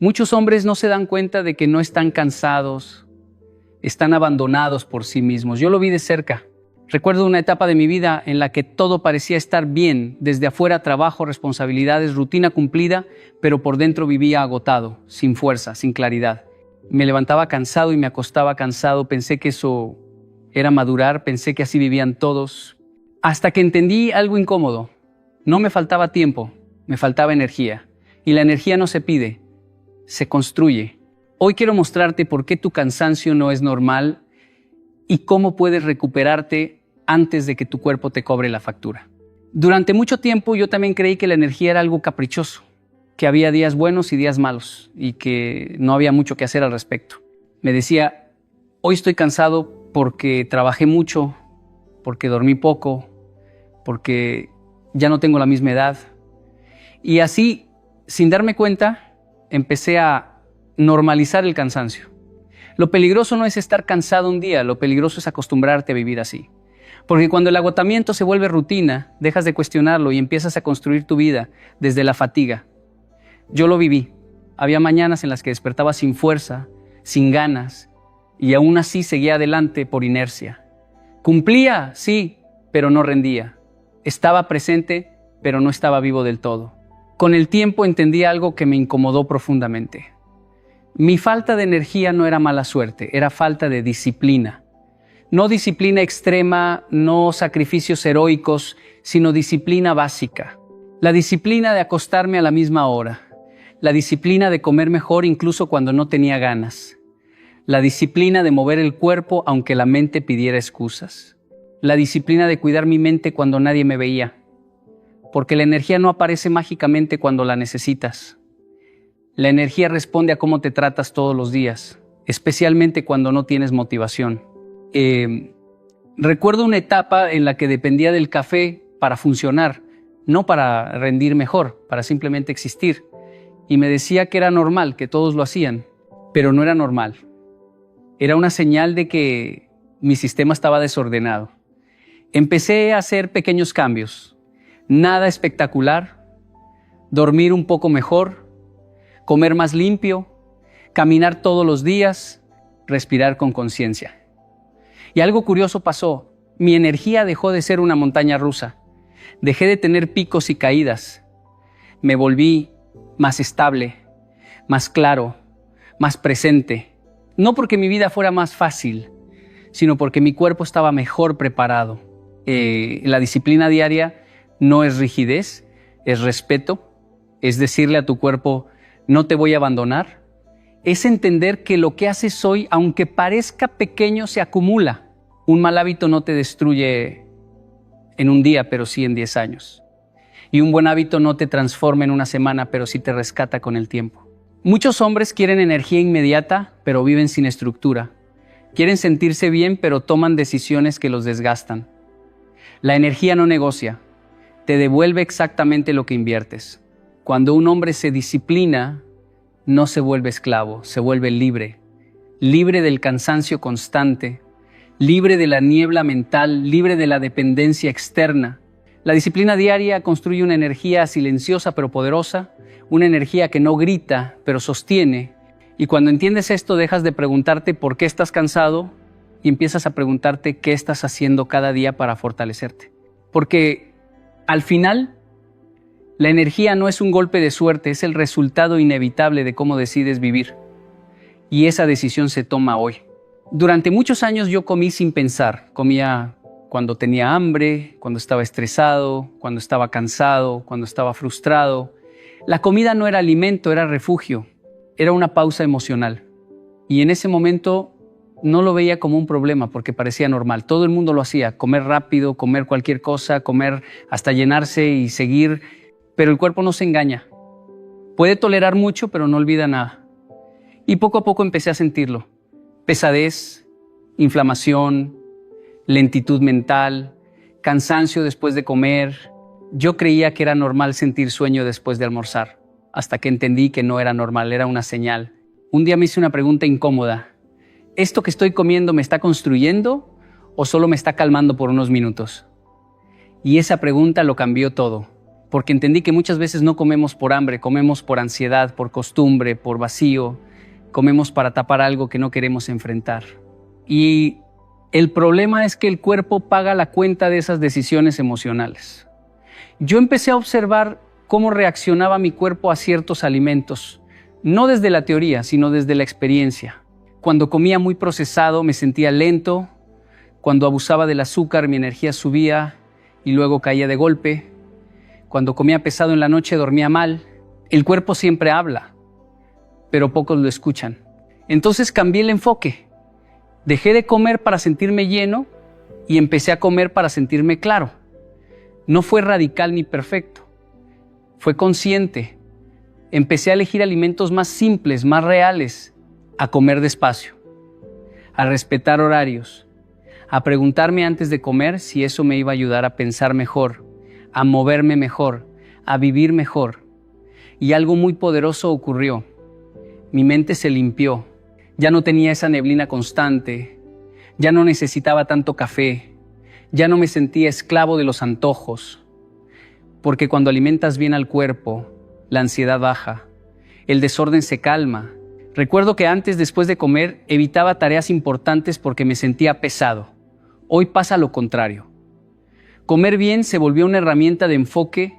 Muchos hombres no se dan cuenta de que no están cansados, están abandonados por sí mismos. Yo lo vi de cerca. Recuerdo una etapa de mi vida en la que todo parecía estar bien. Desde afuera, trabajo, responsabilidades, rutina cumplida, pero por dentro vivía agotado, sin fuerza, sin claridad. Me levantaba cansado y me acostaba cansado. Pensé que eso era madurar, pensé que así vivían todos. Hasta que entendí algo incómodo. No me faltaba tiempo, me faltaba energía. Y la energía no se pide, se construye. Hoy quiero mostrarte por qué tu cansancio no es normal y cómo puedes recuperarte antes de que tu cuerpo te cobre la factura. Durante mucho tiempo yo también creí que la energía era algo caprichoso, que había días buenos y días malos y que no había mucho que hacer al respecto. Me decía, hoy estoy cansado porque trabajé mucho, porque dormí poco, porque ya no tengo la misma edad. Y así, sin darme cuenta, empecé a normalizar el cansancio. Lo peligroso no es estar cansado un día, lo peligroso es acostumbrarte a vivir así. Porque cuando el agotamiento se vuelve rutina, dejas de cuestionarlo y empiezas a construir tu vida desde la fatiga. Yo lo viví. Había mañanas en las que despertaba sin fuerza, sin ganas, y aún así seguía adelante por inercia. Cumplía, sí, pero no rendía. Estaba presente, pero no estaba vivo del todo. Con el tiempo entendí algo que me incomodó profundamente. Mi falta de energía no era mala suerte, era falta de disciplina. No disciplina extrema, no sacrificios heroicos, sino disciplina básica. La disciplina de acostarme a la misma hora. La disciplina de comer mejor incluso cuando no tenía ganas. La disciplina de mover el cuerpo aunque la mente pidiera excusas. La disciplina de cuidar mi mente cuando nadie me veía. Porque la energía no aparece mágicamente cuando la necesitas. La energía responde a cómo te tratas todos los días, especialmente cuando no tienes motivación. Recuerdo una etapa en la que dependía del café para funcionar, no para rendir mejor, para simplemente existir. Y me decía que era normal, que todos lo hacían, pero no era normal. Era una señal de que mi sistema estaba desordenado. Empecé a hacer pequeños cambios. Nada espectacular, dormir un poco mejor, comer más limpio, caminar todos los días, respirar con conciencia. Y algo curioso pasó. Mi energía dejó de ser una montaña rusa. Dejé de tener picos y caídas. Me volví más estable, más claro, más presente. No porque mi vida fuera más fácil, sino porque mi cuerpo estaba mejor preparado. La disciplina diaria no es rigidez, es respeto. Es decirle a tu cuerpo, no te voy a abandonar. Es entender que lo que haces hoy, aunque parezca pequeño, se acumula. Un mal hábito no te destruye en un día, pero sí en 10 años. Y un buen hábito no te transforma en una semana, pero sí te rescata con el tiempo. Muchos hombres quieren energía inmediata, pero viven sin estructura. Quieren sentirse bien, pero toman decisiones que los desgastan. La energía no negocia, te devuelve exactamente lo que inviertes. Cuando un hombre se disciplina, no se vuelve esclavo, se vuelve libre. Libre del cansancio constante, libre de la niebla mental, libre de la dependencia externa. La disciplina diaria construye una energía silenciosa pero poderosa, una energía que no grita pero sostiene. Y cuando entiendes esto, dejas de preguntarte por qué estás cansado y empiezas a preguntarte qué estás haciendo cada día para fortalecerte. Porque al final, la energía no es un golpe de suerte, es el resultado inevitable de cómo decides vivir. Y esa decisión se toma hoy. Durante muchos años yo comí sin pensar. Comía cuando tenía hambre, cuando estaba estresado, cuando estaba cansado, cuando estaba frustrado. La comida no era alimento, era refugio. Era una pausa emocional. Y en ese momento no lo veía como un problema porque parecía normal. Todo el mundo lo hacía. Comer rápido, comer cualquier cosa, comer hasta llenarse y seguir. Pero el cuerpo no se engaña. Puede tolerar mucho, pero no olvida nada. Y poco a poco empecé a sentirlo. Pesadez, inflamación, lentitud mental, cansancio después de comer. Yo creía que era normal sentir sueño después de almorzar, hasta que entendí que no era normal, era una señal. Un día me hice una pregunta incómoda. ¿Esto que estoy comiendo me está construyendo o solo me está calmando por unos minutos? Y esa pregunta lo cambió todo. porque entendí que muchas veces no comemos por hambre, comemos por ansiedad, por costumbre, por vacío, comemos para tapar algo que no queremos enfrentar. Y el problema es que el cuerpo paga la cuenta de esas decisiones emocionales. Yo empecé a observar cómo reaccionaba mi cuerpo a ciertos alimentos, no desde la teoría, sino desde la experiencia. Cuando comía muy procesado me sentía lento, cuando abusaba del azúcar mi energía subía y luego caía de golpe. Cuando comía pesado en la noche dormía mal. El cuerpo siempre habla, pero pocos lo escuchan. Entonces cambié el enfoque. Dejé de comer para sentirme lleno y empecé a comer para sentirme claro. No fue radical ni perfecto, fue consciente. Empecé a elegir alimentos más simples, más reales, a comer despacio, a respetar horarios, a preguntarme antes de comer si eso me iba a ayudar a pensar mejor, a moverme mejor, a vivir mejor. Y algo muy poderoso ocurrió. Mi mente se limpió. Ya no tenía esa neblina constante, ya no necesitaba tanto café, ya no me sentía esclavo de los antojos, porque cuando alimentas bien al cuerpo, la ansiedad baja, el desorden se calma. Recuerdo que antes, después de comer, evitaba tareas importantes porque me sentía pesado. Hoy pasa lo contrario. Comer bien se volvió una herramienta de enfoque,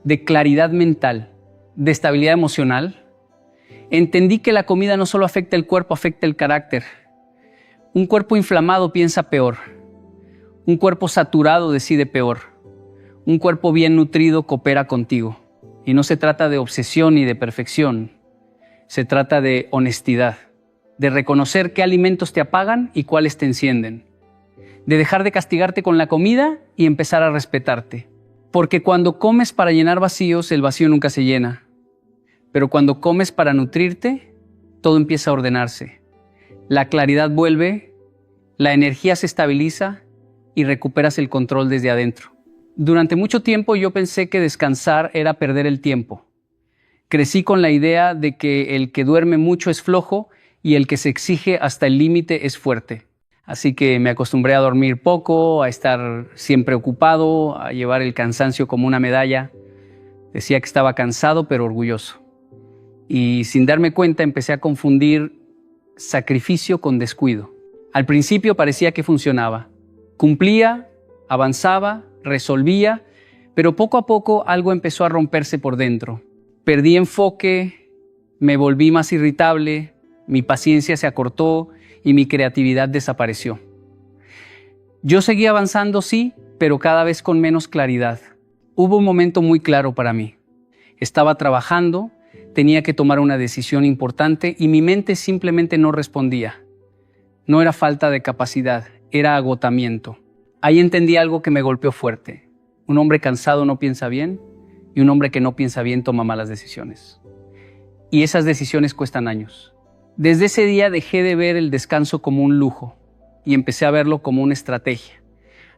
de claridad mental, de estabilidad emocional. Entendí que la comida no solo afecta el cuerpo, afecta el carácter. Un cuerpo inflamado piensa peor. Un cuerpo saturado decide peor. Un cuerpo bien nutrido coopera contigo. Y no se trata de obsesión ni de perfección. Se trata de honestidad, de reconocer qué alimentos te apagan y cuáles te encienden. De dejar de castigarte con la comida y empezar a respetarte. Porque cuando comes para llenar vacíos, el vacío nunca se llena. Pero cuando comes para nutrirte, todo empieza a ordenarse. La claridad vuelve, la energía se estabiliza y recuperas el control desde adentro. Durante mucho tiempo yo pensé que descansar era perder el tiempo. Crecí con la idea de que el que duerme mucho es flojo y el que se exige hasta el límite es fuerte. Así que me acostumbré a dormir poco, a estar siempre ocupado, a llevar el cansancio como una medalla. Decía que estaba cansado pero orgulloso. Y sin darme cuenta empecé a confundir sacrificio con descuido. Al principio parecía que funcionaba. Cumplía, avanzaba, resolvía, pero poco a poco algo empezó a romperse por dentro. Perdí enfoque, me volví más irritable, mi paciencia se acortó y mi creatividad desapareció. Yo seguía avanzando, sí, pero cada vez con menos claridad. Hubo un momento muy claro para mí. Estaba trabajando, tenía que tomar una decisión importante y mi mente simplemente no respondía. No era falta de capacidad, era agotamiento. Ahí entendí algo que me golpeó fuerte. Un hombre cansado no piensa bien y un hombre que no piensa bien toma malas decisiones. Y esas decisiones cuestan años. Desde ese día dejé de ver el descanso como un lujo y empecé a verlo como una estrategia.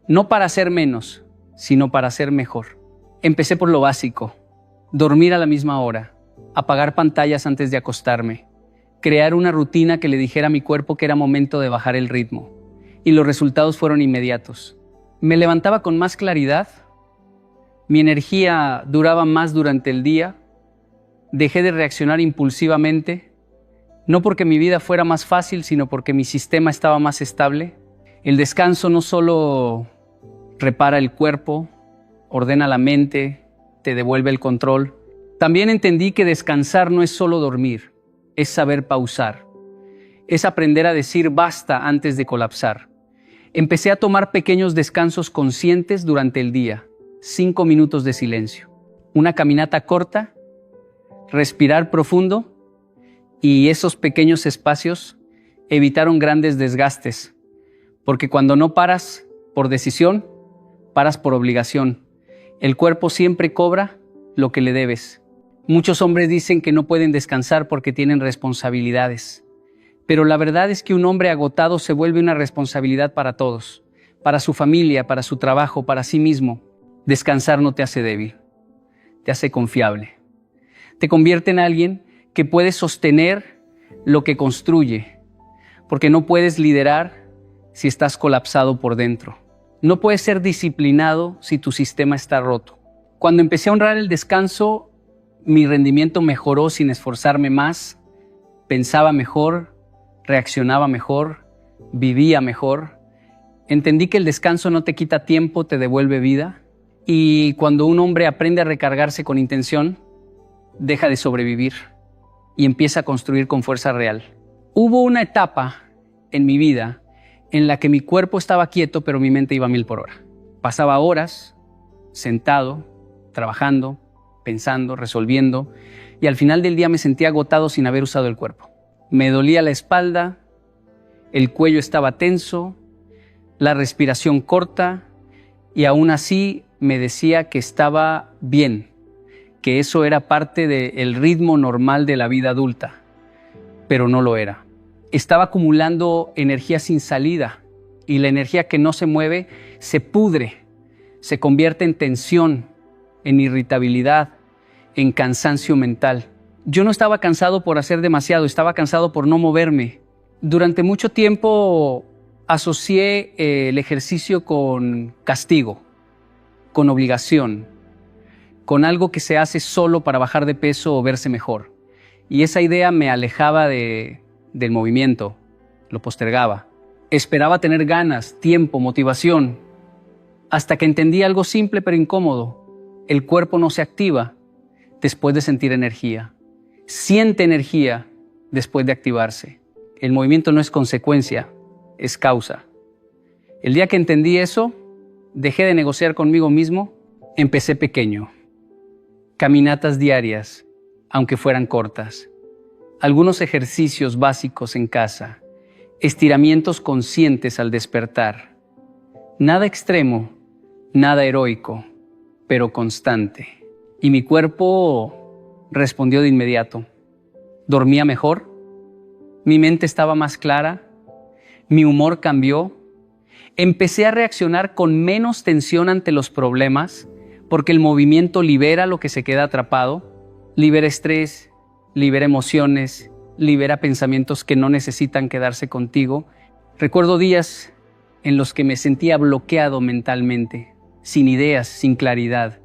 No para hacer menos, sino para hacer mejor. Empecé por lo básico: dormir a la misma hora, apagar pantallas antes de acostarme, crear una rutina que le dijera a mi cuerpo que era momento de bajar el ritmo. Y los resultados fueron inmediatos. Me levantaba con más claridad, mi energía duraba más durante el día, dejé de reaccionar impulsivamente, no porque mi vida fuera más fácil, sino porque mi sistema estaba más estable. El descanso no solo repara el cuerpo, ordena la mente, te devuelve el control. También entendí que descansar no es solo dormir, es saber pausar. Es aprender a decir basta antes de colapsar. Empecé a tomar pequeños descansos conscientes durante el día, 5 minutos de silencio, una caminata corta, respirar profundo, y esos pequeños espacios evitaron grandes desgastes, porque cuando no paras por decisión, paras por obligación. El cuerpo siempre cobra lo que le debes. Muchos hombres dicen que no pueden descansar porque tienen responsabilidades. Pero la verdad es que un hombre agotado se vuelve una responsabilidad para todos, para su familia, para su trabajo, para sí mismo. Descansar no te hace débil, te hace confiable. Te convierte en alguien que puede sostener lo que construye, porque no puedes liderar si estás colapsado por dentro. No puedes ser disciplinado si tu sistema está roto. Cuando empecé a honrar el descanso, mi rendimiento mejoró sin esforzarme más, pensaba mejor, reaccionaba mejor, vivía mejor. Entendí que el descanso no te quita tiempo, te devuelve vida. Y cuando un hombre aprende a recargarse con intención, deja de sobrevivir y empieza a construir con fuerza real. Hubo una etapa en mi vida en la que mi cuerpo estaba quieto, pero mi mente iba a 1000 por hora. Pasaba horas sentado, trabajando, pensando, resolviendo, y al final del día me sentía agotado sin haber usado el cuerpo. Me dolía la espalda, el cuello estaba tenso, la respiración corta, y aún así me decía que estaba bien, que eso era parte del ritmo normal de la vida adulta, pero no lo era. Estaba acumulando energía sin salida, y la energía que no se mueve se pudre, se convierte en tensión, en irritabilidad, en cansancio mental. Yo no estaba cansado por hacer demasiado, estaba cansado por no moverme. Durante mucho tiempo asocié el ejercicio con castigo, con obligación, con algo que se hace solo para bajar de peso o verse mejor. Y esa idea me alejaba del movimiento, lo postergaba. Esperaba tener ganas, tiempo, motivación, hasta que entendí algo simple pero incómodo. El cuerpo no se activa después de sentir energía. Siente energía después de activarse. El movimiento no es consecuencia, es causa. El día que entendí eso, dejé de negociar conmigo mismo, empecé pequeño. Caminatas diarias, aunque fueran cortas. Algunos ejercicios básicos en casa. Estiramientos conscientes al despertar. Nada extremo, nada heroico, pero constante. Y mi cuerpo respondió de inmediato. Dormía mejor, mi mente estaba más clara, mi humor cambió. Empecé a reaccionar con menos tensión ante los problemas, porque el movimiento libera lo que se queda atrapado, libera estrés, libera emociones, libera pensamientos que no necesitan quedarse contigo. Recuerdo días en los que me sentía bloqueado mentalmente, sin ideas, sin claridad.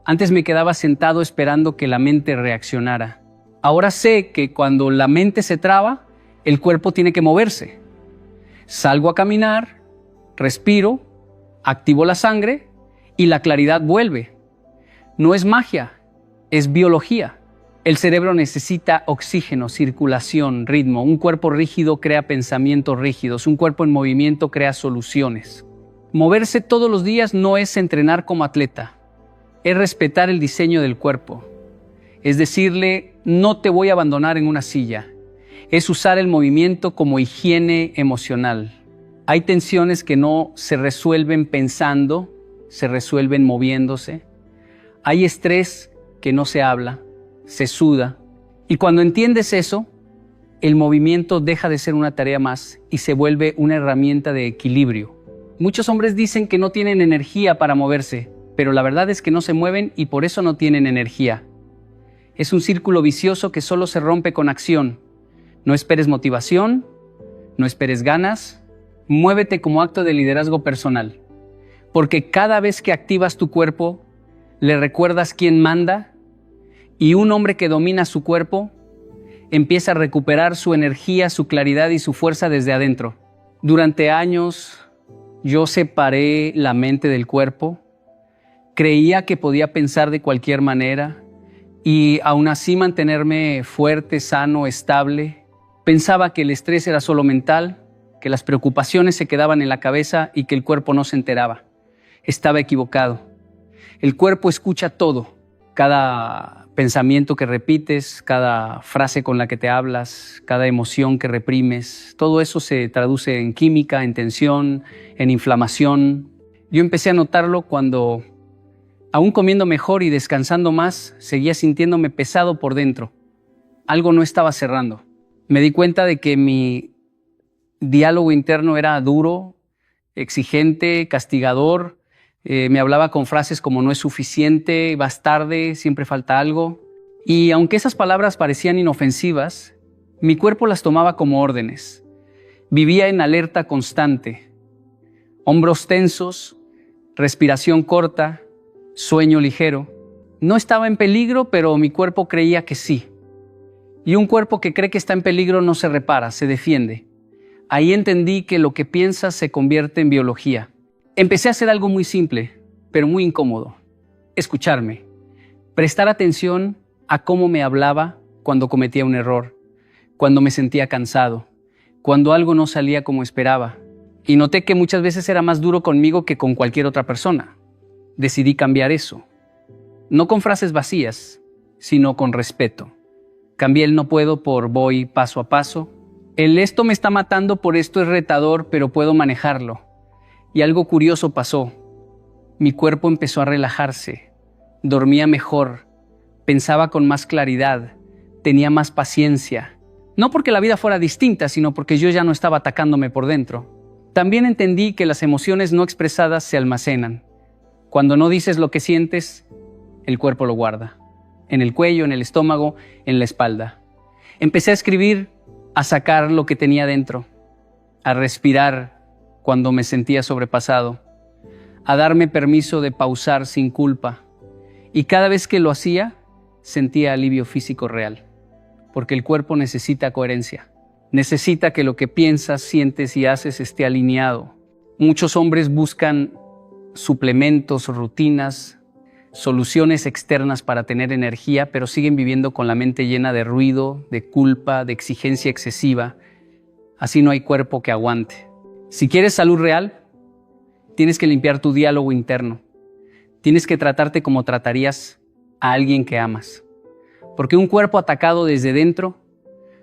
Antes me quedaba sentado esperando que la mente reaccionara. Ahora sé que cuando la mente se traba, el cuerpo tiene que moverse. Salgo a caminar, respiro, activo la sangre y la claridad vuelve. No es magia, es biología. El cerebro necesita oxígeno, circulación, ritmo. Un cuerpo rígido crea pensamientos rígidos. Un cuerpo en movimiento crea soluciones. Moverse todos los días no es entrenar como atleta. Es respetar el diseño del cuerpo. Es decirle, no te voy a abandonar en una silla. Es usar el movimiento como higiene emocional. Hay tensiones que no se resuelven pensando, se resuelven moviéndose. Hay estrés que no se habla, se suda. Y cuando entiendes eso, el movimiento deja de ser una tarea más y se vuelve una herramienta de equilibrio. Muchos hombres dicen que no tienen energía para moverse, pero la verdad es que no se mueven y por eso no tienen energía. Es un círculo vicioso que solo se rompe con acción. No esperes motivación, no esperes ganas, muévete como acto de liderazgo personal. Porque cada vez que activas tu cuerpo, le recuerdas quién manda, y un hombre que domina su cuerpo empieza a recuperar su energía, su claridad y su fuerza desde adentro. Durante años yo separé la mente del cuerpo, creía que podía pensar de cualquier manera y aún así mantenerme fuerte, sano, estable. Pensaba que el estrés era solo mental, que las preocupaciones se quedaban en la cabeza y que el cuerpo no se enteraba. Estaba equivocado. El cuerpo escucha todo, cada pensamiento que repites, cada frase con la que te hablas, cada emoción que reprimes. Todo eso se traduce en química, en tensión, en inflamación. Yo empecé a notarlo cuando, aún comiendo mejor y descansando más, seguía sintiéndome pesado por dentro. Algo no estaba cerrando. Me di cuenta de que mi diálogo interno era duro, exigente, castigador. Me hablaba con frases como no es suficiente, vas tarde, siempre falta algo. Y aunque esas palabras parecían inofensivas, mi cuerpo las tomaba como órdenes. Vivía en alerta constante. Hombros tensos, respiración corta, sueño ligero. No estaba en peligro, pero mi cuerpo creía que sí. Y un cuerpo que cree que está en peligro no se repara, se defiende. Ahí entendí que lo que piensas se convierte en biología. Empecé a hacer algo muy simple, pero muy incómodo. Escucharme. Prestar atención a cómo me hablaba cuando cometía un error, cuando me sentía cansado, cuando algo no salía como esperaba. Y noté que muchas veces era más duro conmigo que con cualquier otra persona. Decidí cambiar eso. No con frases vacías, sino con respeto. Cambié el no puedo por voy paso a paso. El esto me está matando por esto es retador, pero puedo manejarlo. Y algo curioso pasó. Mi cuerpo empezó a relajarse. Dormía mejor. Pensaba con más claridad. Tenía más paciencia. No porque la vida fuera distinta, sino porque yo ya no estaba atacándome por dentro. También entendí que las emociones no expresadas se almacenan. Cuando no dices lo que sientes, el cuerpo lo guarda. En el cuello, en el estómago, en la espalda. Empecé a escribir, a sacar lo que tenía dentro, a respirar cuando me sentía sobrepasado, a darme permiso de pausar sin culpa. Y cada vez que lo hacía, sentía alivio físico real, porque el cuerpo necesita coherencia. Necesita que lo que piensas, sientes y haces esté alineado. Muchos hombres buscan suplementos, rutinas, soluciones externas para tener energía, pero siguen viviendo con la mente llena de ruido, de culpa, de exigencia excesiva. Así no hay cuerpo que aguante. Si quieres salud real, tienes que limpiar tu diálogo interno. Tienes que tratarte como tratarías a alguien que amas. Porque un cuerpo atacado desde dentro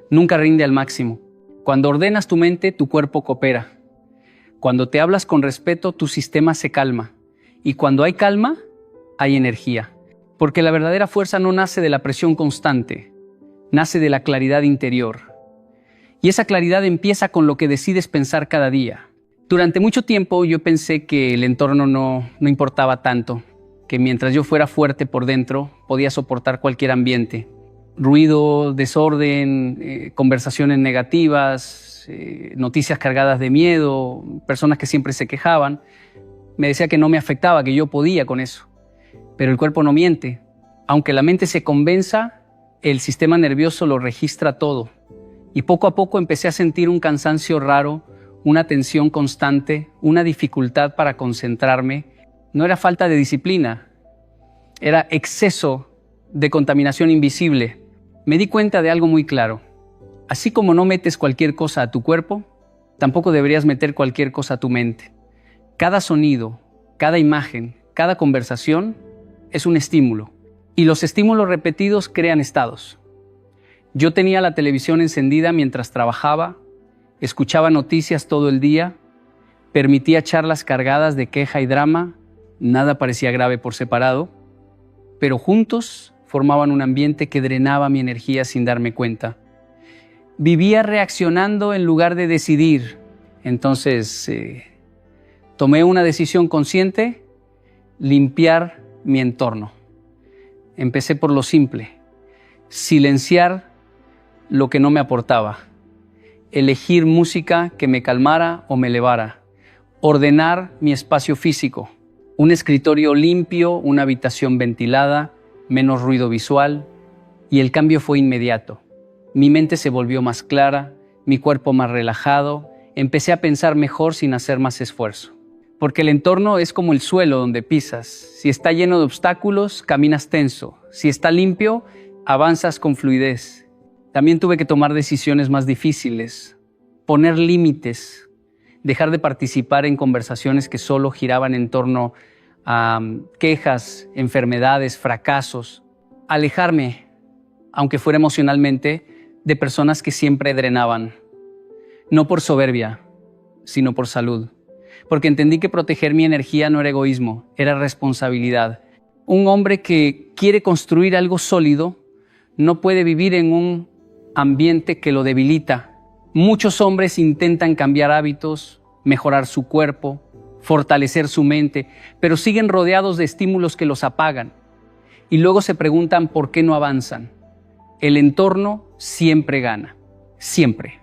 nunca rinde al máximo. Cuando ordenas tu mente, tu cuerpo coopera. Cuando te hablas con respeto, tu sistema se calma. Y cuando hay calma, hay energía. Porque la verdadera fuerza no nace de la presión constante, nace de la claridad interior. Y esa claridad empieza con lo que decides pensar cada día. Durante mucho tiempo yo pensé que el entorno no importaba tanto, que mientras yo fuera fuerte por dentro, podía soportar cualquier ambiente. Ruido, desorden, conversaciones negativas, noticias cargadas de miedo, personas que siempre se quejaban. Me decía que no me afectaba, que yo podía con eso. Pero el cuerpo no miente. Aunque la mente se convenza, el sistema nervioso lo registra todo. Y poco a poco empecé a sentir un cansancio raro, una tensión constante, una dificultad para concentrarme. No era falta de disciplina, era exceso de contaminación invisible. Me di cuenta de algo muy claro. Así como no metes cualquier cosa a tu cuerpo, tampoco deberías meter cualquier cosa a tu mente. Cada sonido, cada imagen, cada conversación es un estímulo. Y los estímulos repetidos crean estados. Yo tenía la televisión encendida mientras trabajaba, escuchaba noticias todo el día, permitía charlas cargadas de queja y drama, nada parecía grave por separado, pero juntos formaban un ambiente que drenaba mi energía sin darme cuenta. Vivía reaccionando en lugar de decidir. Entonces, tomé una decisión consciente: limpiar mi entorno. Empecé por lo simple: silenciar lo que no me aportaba, elegir música que me calmara o me elevara, ordenar mi espacio físico, un escritorio limpio, una habitación ventilada, menos ruido visual, y el cambio fue inmediato. Mi mente se volvió más clara, mi cuerpo más relajado, empecé a pensar mejor sin hacer más esfuerzo. Porque el entorno es como el suelo donde pisas. Si está lleno de obstáculos, caminas tenso. Si está limpio, avanzas con fluidez. También tuve que tomar decisiones más difíciles, poner límites, dejar de participar en conversaciones que solo giraban en torno a quejas, enfermedades, fracasos. Alejarme, aunque fuera emocionalmente, de personas que siempre drenaban. No por soberbia, sino por salud. Porque entendí que proteger mi energía no era egoísmo, era responsabilidad. Un hombre que quiere construir algo sólido no puede vivir en un ambiente que lo debilita. Muchos hombres intentan cambiar hábitos, mejorar su cuerpo, fortalecer su mente, pero siguen rodeados de estímulos que los apagan. Y luego se preguntan por qué no avanzan. El entorno siempre gana, siempre.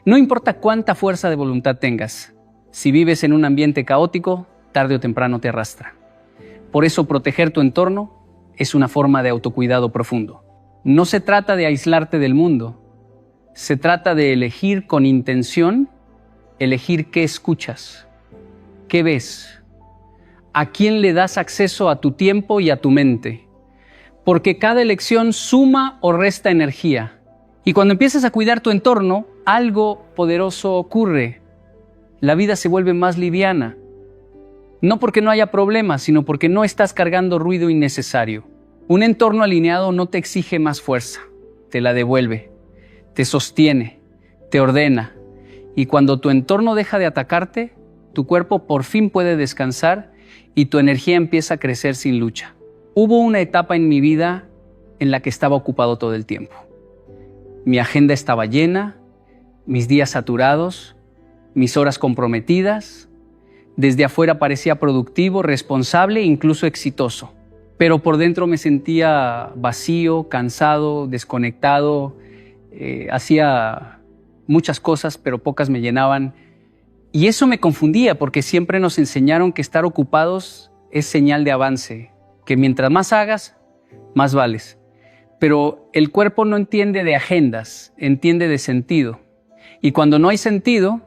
No importa cuánta fuerza de voluntad tengas, si vives en un ambiente caótico, tarde o temprano te arrastra. Por eso proteger tu entorno es una forma de autocuidado profundo. No se trata de aislarte del mundo, se trata de elegir con intención, elegir qué escuchas, qué ves, a quién le das acceso a tu tiempo y a tu mente. Porque cada elección suma o resta energía. Y cuando empiezas a cuidar tu entorno, algo poderoso ocurre. La vida se vuelve más liviana. No porque no haya problemas, sino porque no estás cargando ruido innecesario. Un entorno alineado no te exige más fuerza, te la devuelve, te sostiene, te ordena. Y cuando tu entorno deja de atacarte, tu cuerpo por fin puede descansar y tu energía empieza a crecer sin lucha. Hubo una etapa en mi vida en la que estaba ocupado todo el tiempo. Mi agenda estaba llena, mis días saturados, mis horas comprometidas. Desde afuera parecía productivo, responsable e incluso exitoso. Pero por dentro me sentía vacío, cansado, desconectado. Hacía muchas cosas, pero pocas me llenaban. Y eso me confundía porque siempre nos enseñaron que estar ocupados es señal de avance, que mientras más hagas, más vales. Pero el cuerpo no entiende de agendas, entiende de sentido. Y cuando no hay sentido,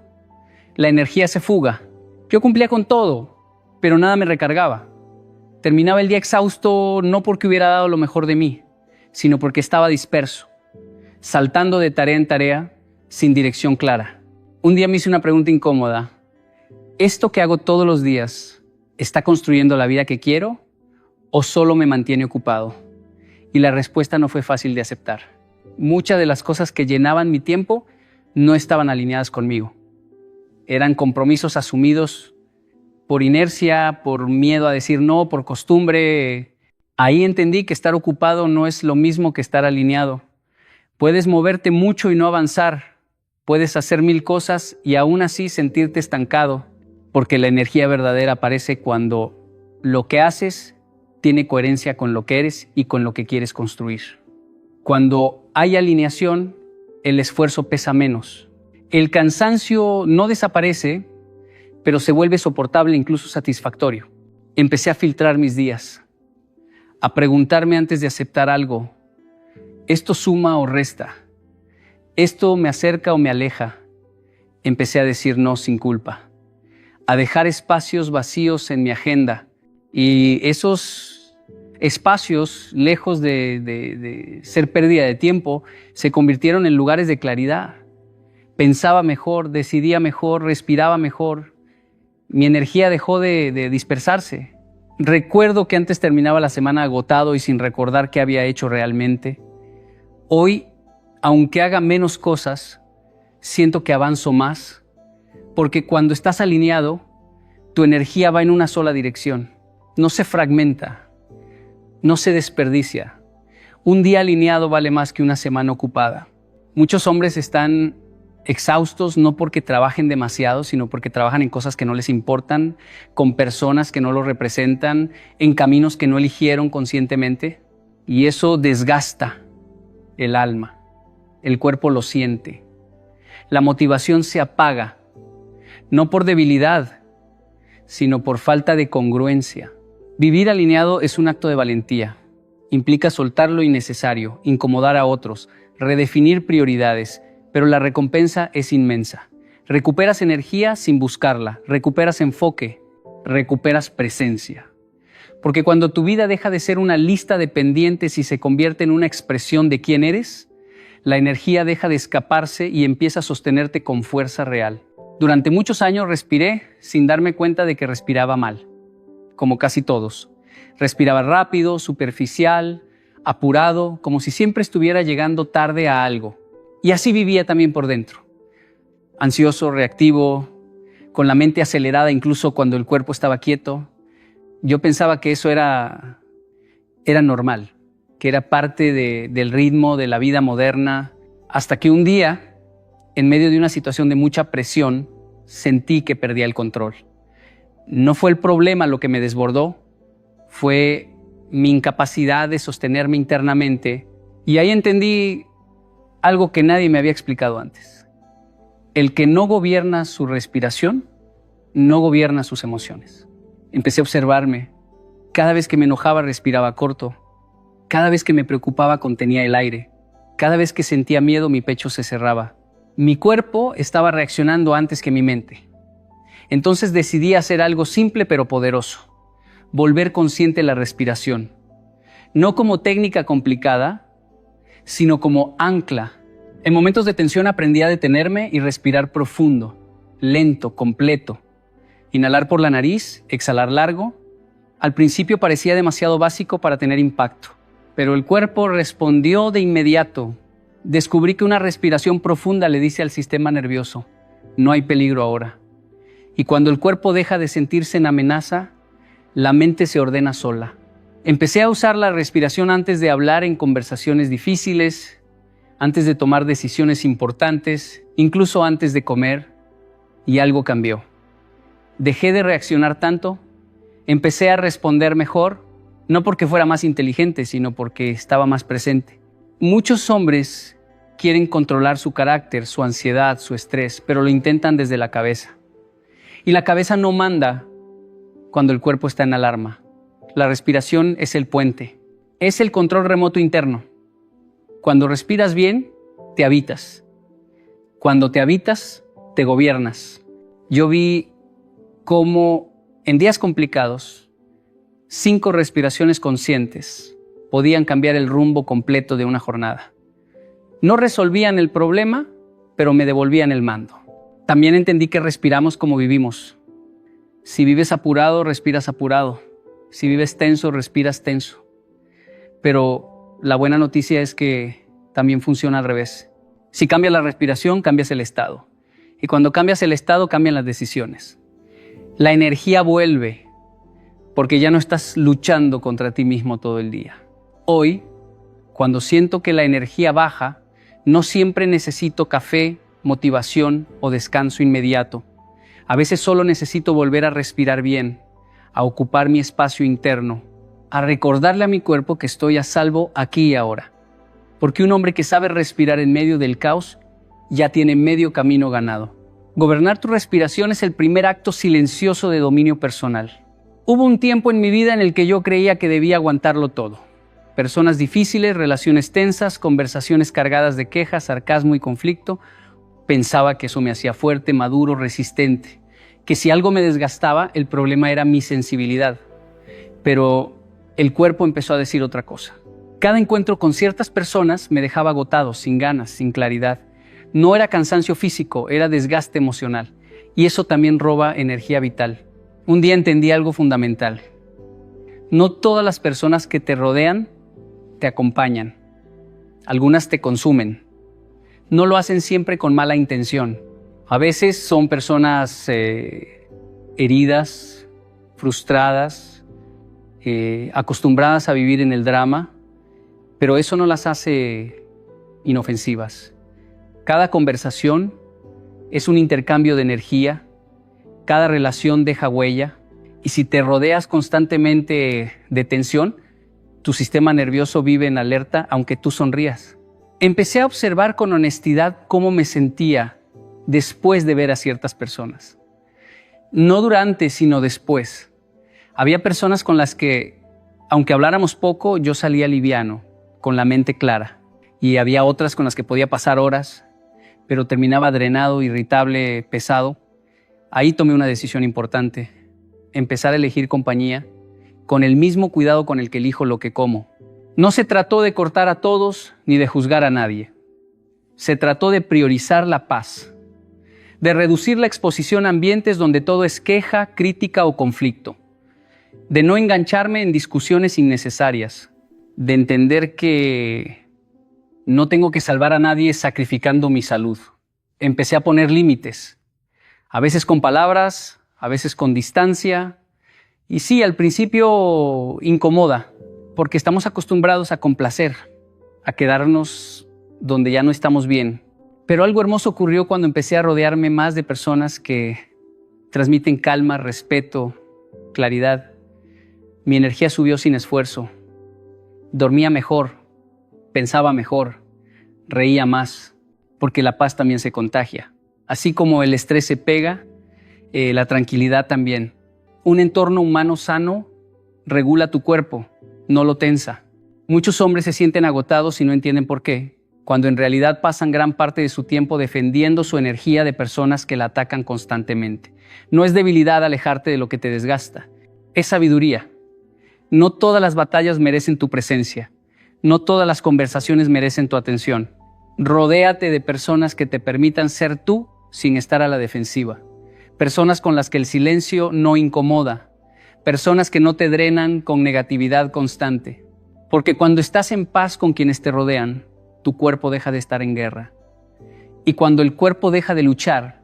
la energía se fuga. Yo cumplía con todo, pero nada me recargaba. Terminaba el día exhausto no porque hubiera dado lo mejor de mí, sino porque estaba disperso, saltando de tarea en tarea, sin dirección clara. Un día me hice una pregunta incómoda. ¿Esto que hago todos los días está construyendo la vida que quiero o solo me mantiene ocupado? Y la respuesta no fue fácil de aceptar. Muchas de las cosas que llenaban mi tiempo no estaban alineadas conmigo. Eran compromisos asumidos por inercia, por miedo a decir no, por costumbre. Ahí entendí que estar ocupado no es lo mismo que estar alineado. Puedes moverte mucho y no avanzar. Puedes hacer 1000 cosas y aún así sentirte estancado, porque la energía verdadera aparece cuando lo que haces tiene coherencia con lo que eres y con lo que quieres construir. Cuando hay alineación, el esfuerzo pesa menos. El cansancio no desaparece, pero se vuelve soportable, incluso satisfactorio. Empecé a filtrar mis días, a preguntarme antes de aceptar algo, ¿esto suma o resta? ¿Esto me acerca o me aleja? Empecé a decir no sin culpa, a dejar espacios vacíos en mi agenda. Y esos espacios, lejos de ser pérdida de tiempo, se convirtieron en lugares de claridad. Pensaba mejor, decidía mejor, respiraba mejor. Mi energía dejó de dispersarse. Recuerdo que antes terminaba la semana agotado y sin recordar qué había hecho realmente. Hoy, aunque haga menos cosas, siento que avanzo más, porque cuando estás alineado, tu energía va en una sola dirección. No se fragmenta, no se desperdicia. Un día alineado vale más que una semana ocupada. Muchos hombres están exhaustos no porque trabajen demasiado, sino porque trabajan en cosas que no les importan, con personas que no los representan, en caminos que no eligieron conscientemente. Y eso desgasta el alma. El cuerpo lo siente. La motivación se apaga, no por debilidad, sino por falta de congruencia. Vivir alineado es un acto de valentía. Implica soltar lo innecesario, incomodar a otros, redefinir prioridades, pero la recompensa es inmensa. Recuperas energía sin buscarla, recuperas enfoque, recuperas presencia. Porque cuando tu vida deja de ser una lista de pendientes y se convierte en una expresión de quién eres, la energía deja de escaparse y empieza a sostenerte con fuerza real. Durante muchos años respiré sin darme cuenta de que respiraba mal, como casi todos. Respiraba rápido, superficial, apurado, como si siempre estuviera llegando tarde a algo. Y así vivía también por dentro. Ansioso, reactivo, con la mente acelerada incluso cuando el cuerpo estaba quieto. Yo pensaba que eso era normal, que era parte del ritmo de la vida moderna, hasta que un día, en medio de una situación de mucha presión, sentí que perdía el control. No fue el problema lo que me desbordó, fue mi incapacidad de sostenerme internamente, y ahí entendí algo que nadie me había explicado antes. El que no gobierna su respiración, no gobierna sus emociones. Empecé a observarme Cada vez que me enojaba respiraba corto. Cada vez que me preocupaba contenía el aire. Cada vez que sentía miedo mi pecho se cerraba. Mi cuerpo estaba reaccionando antes que mi mente. Entonces decidí hacer algo simple pero poderoso. Volver consciente la respiración. No como técnica complicada, sino como ancla. En momentos de tensión aprendí a detenerme y respirar profundo, lento, completo. Inhalar por la nariz, exhalar largo. Al principio parecía demasiado básico para tener impacto, pero el cuerpo respondió de inmediato. Descubrí que una respiración profunda le dice al sistema nervioso, no hay peligro ahora. Y cuando el cuerpo deja de sentirse en amenaza, la mente se ordena sola. Empecé a usar la respiración antes de hablar en conversaciones difíciles, antes de tomar decisiones importantes, incluso antes de comer, y algo cambió. Dejé de reaccionar tanto, empecé a responder mejor, no porque fuera más inteligente, sino porque estaba más presente. Muchos hombres quieren controlar su carácter, su ansiedad, su estrés, pero lo intentan desde la cabeza. Y la cabeza no manda cuando el cuerpo está en alarma. La respiración es el puente, es el control remoto interno. Cuando respiras bien, te habitas. Cuando te habitas, te gobiernas. Yo vi cómo en días complicados, 5 respiraciones conscientes podían cambiar el rumbo completo de una jornada. No resolvían el problema, pero me devolvían el mando. También entendí que respiramos como vivimos. Si vives apurado, respiras apurado. Si vives tenso, respiras tenso. Pero la buena noticia es que también funciona al revés. Si cambias la respiración, cambias el estado. Y cuando cambias el estado, cambian las decisiones. La energía vuelve, porque ya no estás luchando contra ti mismo todo el día. Hoy, cuando siento que la energía baja, no siempre necesito café, motivación o descanso inmediato. A veces solo necesito volver a respirar bien, a ocupar mi espacio interno, a recordarle a mi cuerpo que estoy a salvo aquí y ahora. Porque un hombre que sabe respirar en medio del caos ya tiene medio camino ganado. Gobernar tu respiración es el primer acto silencioso de dominio personal. Hubo un tiempo en mi vida en el que yo creía que debía aguantarlo todo. Personas difíciles, relaciones tensas, conversaciones cargadas de quejas, sarcasmo y conflicto. Pensaba que eso me hacía fuerte, maduro, resistente. Que si algo me desgastaba, el problema era mi sensibilidad. Pero el cuerpo empezó a decir otra cosa. Cada encuentro con ciertas personas me dejaba agotado, sin ganas, sin claridad. No era cansancio físico, era desgaste emocional. Y eso también roba energía vital. Un día entendí algo fundamental. No todas las personas que te rodean te acompañan. Algunas te consumen. No lo hacen siempre con mala intención. A veces son personas heridas, frustradas, acostumbradas a vivir en el drama, pero eso no las hace inofensivas. Cada conversación es un intercambio de energía, cada relación deja huella, y si te rodeas constantemente de tensión, tu sistema nervioso vive en alerta aunque tú sonrías. Empecé a observar con honestidad cómo me sentía después de ver a ciertas personas. No durante, sino después. Había personas con las que, aunque habláramos poco, yo salía liviano, con la mente clara. Y había otras con las que podía pasar horas, pero terminaba drenado, irritable, pesado. Ahí tomé una decisión importante. Empezar a elegir compañía con el mismo cuidado con el que elijo lo que como. No se trató de cortar a todos ni de juzgar a nadie. Se trató de priorizar la paz, de reducir la exposición a ambientes donde todo es queja, crítica o conflicto, de no engancharme en discusiones innecesarias, de entender que no tengo que salvar a nadie sacrificando mi salud. Empecé a poner límites, a veces con palabras, a veces con distancia, y sí, al principio incomoda, porque estamos acostumbrados a complacer, a quedarnos donde ya no estamos bien. Pero algo hermoso ocurrió cuando empecé a rodearme más de personas que transmiten calma, respeto, claridad. Mi energía subió sin esfuerzo. Dormía mejor, pensaba mejor, reía más, porque la paz también se contagia. Así como el estrés se pega, la tranquilidad también. Un entorno humano sano regula tu cuerpo, no lo tensa. Muchos hombres se sienten agotados y no entienden por qué, cuando en realidad pasan gran parte de su tiempo defendiendo su energía de personas que la atacan constantemente. No es debilidad alejarte de lo que te desgasta, es sabiduría. No todas las batallas merecen tu presencia, no todas las conversaciones merecen tu atención. Rodéate de personas que te permitan ser tú sin estar a la defensiva. Personas con las que el silencio no incomoda. Personas que no te drenan con negatividad constante. Porque cuando estás en paz con quienes te rodean, tu cuerpo deja de estar en guerra. Y cuando el cuerpo deja de luchar,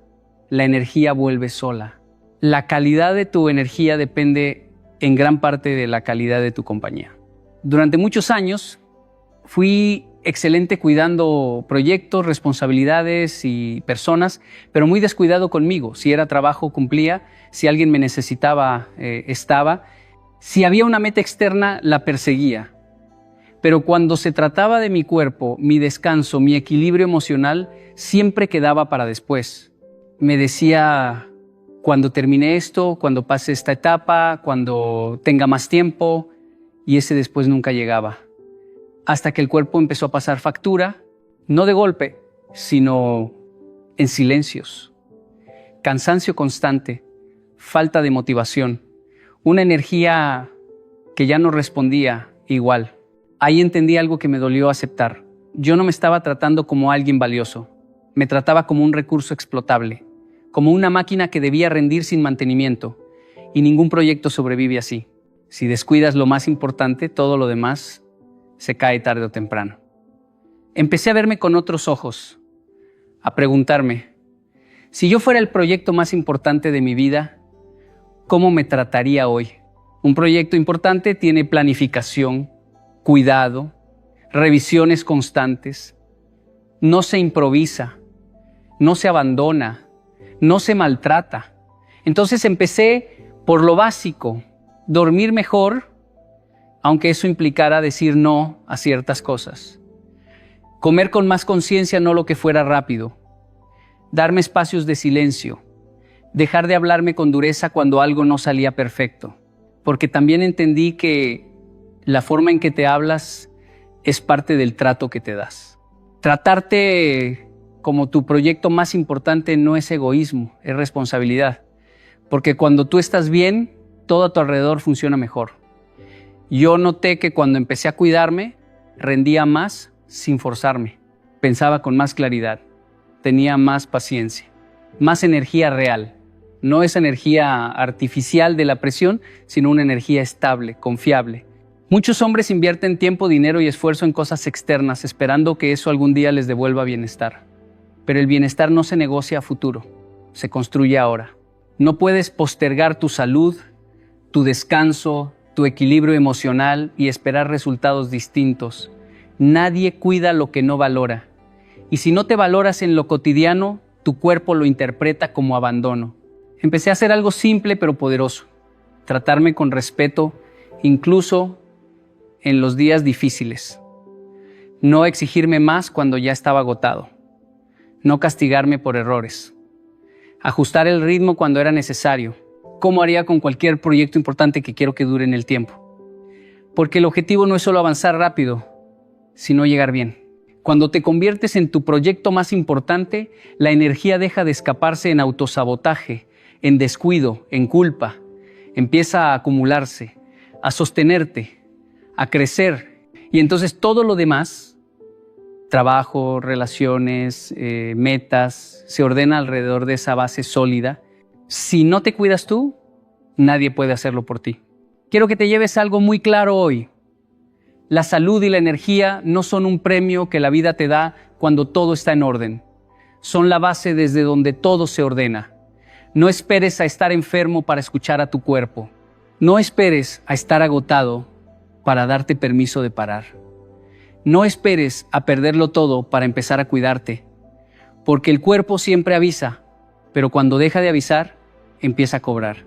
la energía vuelve sola. La calidad de tu energía depende en gran parte de la calidad de tu compañía. Durante muchos años fui excelente cuidando proyectos, responsabilidades y personas, pero muy descuidado conmigo. Si era trabajo, cumplía. Si alguien me necesitaba, estaba. Si había una meta externa, la perseguía. Pero cuando se trataba de mi cuerpo, mi descanso, mi equilibrio emocional, siempre quedaba para después. Me decía, cuando termine esto, cuando pase esta etapa, cuando tenga más tiempo, y ese después nunca llegaba. Hasta que el cuerpo empezó a pasar factura, no de golpe, sino en silencios. Cansancio constante, falta de motivación, una energía que ya no respondía igual. Ahí entendí algo que me dolió aceptar. Yo no me estaba tratando como alguien valioso, me trataba como un recurso explotable, como una máquina que debía rendir sin mantenimiento, y ningún proyecto sobrevive así. Si descuidas lo más importante, todo lo demás se cae tarde o temprano. Empecé a verme con otros ojos, a preguntarme, si yo fuera el proyecto más importante de mi vida, ¿cómo me trataría hoy? Un proyecto importante tiene planificación, cuidado, revisiones constantes. No se improvisa, no se abandona, no se maltrata. Entonces empecé por lo básico, dormir mejor, aunque eso implicara decir no a ciertas cosas. Comer con más conciencia, no lo que fuera rápido. Darme espacios de silencio. Dejar de hablarme con dureza cuando algo no salía perfecto. Porque también entendí que la forma en que te hablas es parte del trato que te das. Tratarte como tu proyecto más importante no es egoísmo, es responsabilidad. Porque cuando tú estás bien, todo a tu alrededor funciona mejor. Yo noté que cuando empecé a cuidarme, rendía más sin forzarme. Pensaba con más claridad, tenía más paciencia, más energía real. No esa energía artificial de la presión, sino una energía estable, confiable. Muchos hombres invierten tiempo, dinero y esfuerzo en cosas externas, esperando que eso algún día les devuelva bienestar. Pero el bienestar no se negocia a futuro, se construye ahora. No puedes postergar tu salud, tu descanso, tu equilibrio emocional y esperar resultados distintos. Nadie cuida lo que no valora. Y si no te valoras en lo cotidiano, tu cuerpo lo interpreta como abandono. Empecé a hacer algo simple pero poderoso. Tratarme con respeto, incluso en los días difíciles. No exigirme más cuando ya estaba agotado. No castigarme por errores. Ajustar el ritmo cuando era necesario. Como haría con cualquier proyecto importante que quiero que dure en el tiempo. Porque el objetivo no es solo avanzar rápido, sino llegar bien. Cuando te conviertes en tu proyecto más importante, la energía deja de escaparse en autosabotaje, en descuido, en culpa. Empieza a acumularse, a sostenerte, a crecer. Y entonces todo lo demás, trabajo, relaciones, metas, se ordena alrededor de esa base sólida. Si no te cuidas tú, nadie puede hacerlo por ti. Quiero que te lleves algo muy claro hoy. La salud y la energía no son un premio que la vida te da cuando todo está en orden. Son la base desde donde todo se ordena. No esperes a estar enfermo para escuchar a tu cuerpo. No esperes a estar agotado para darte permiso de parar. No esperes a perderlo todo para empezar a cuidarte. Porque el cuerpo siempre avisa, pero cuando deja de avisar, empieza a cobrar.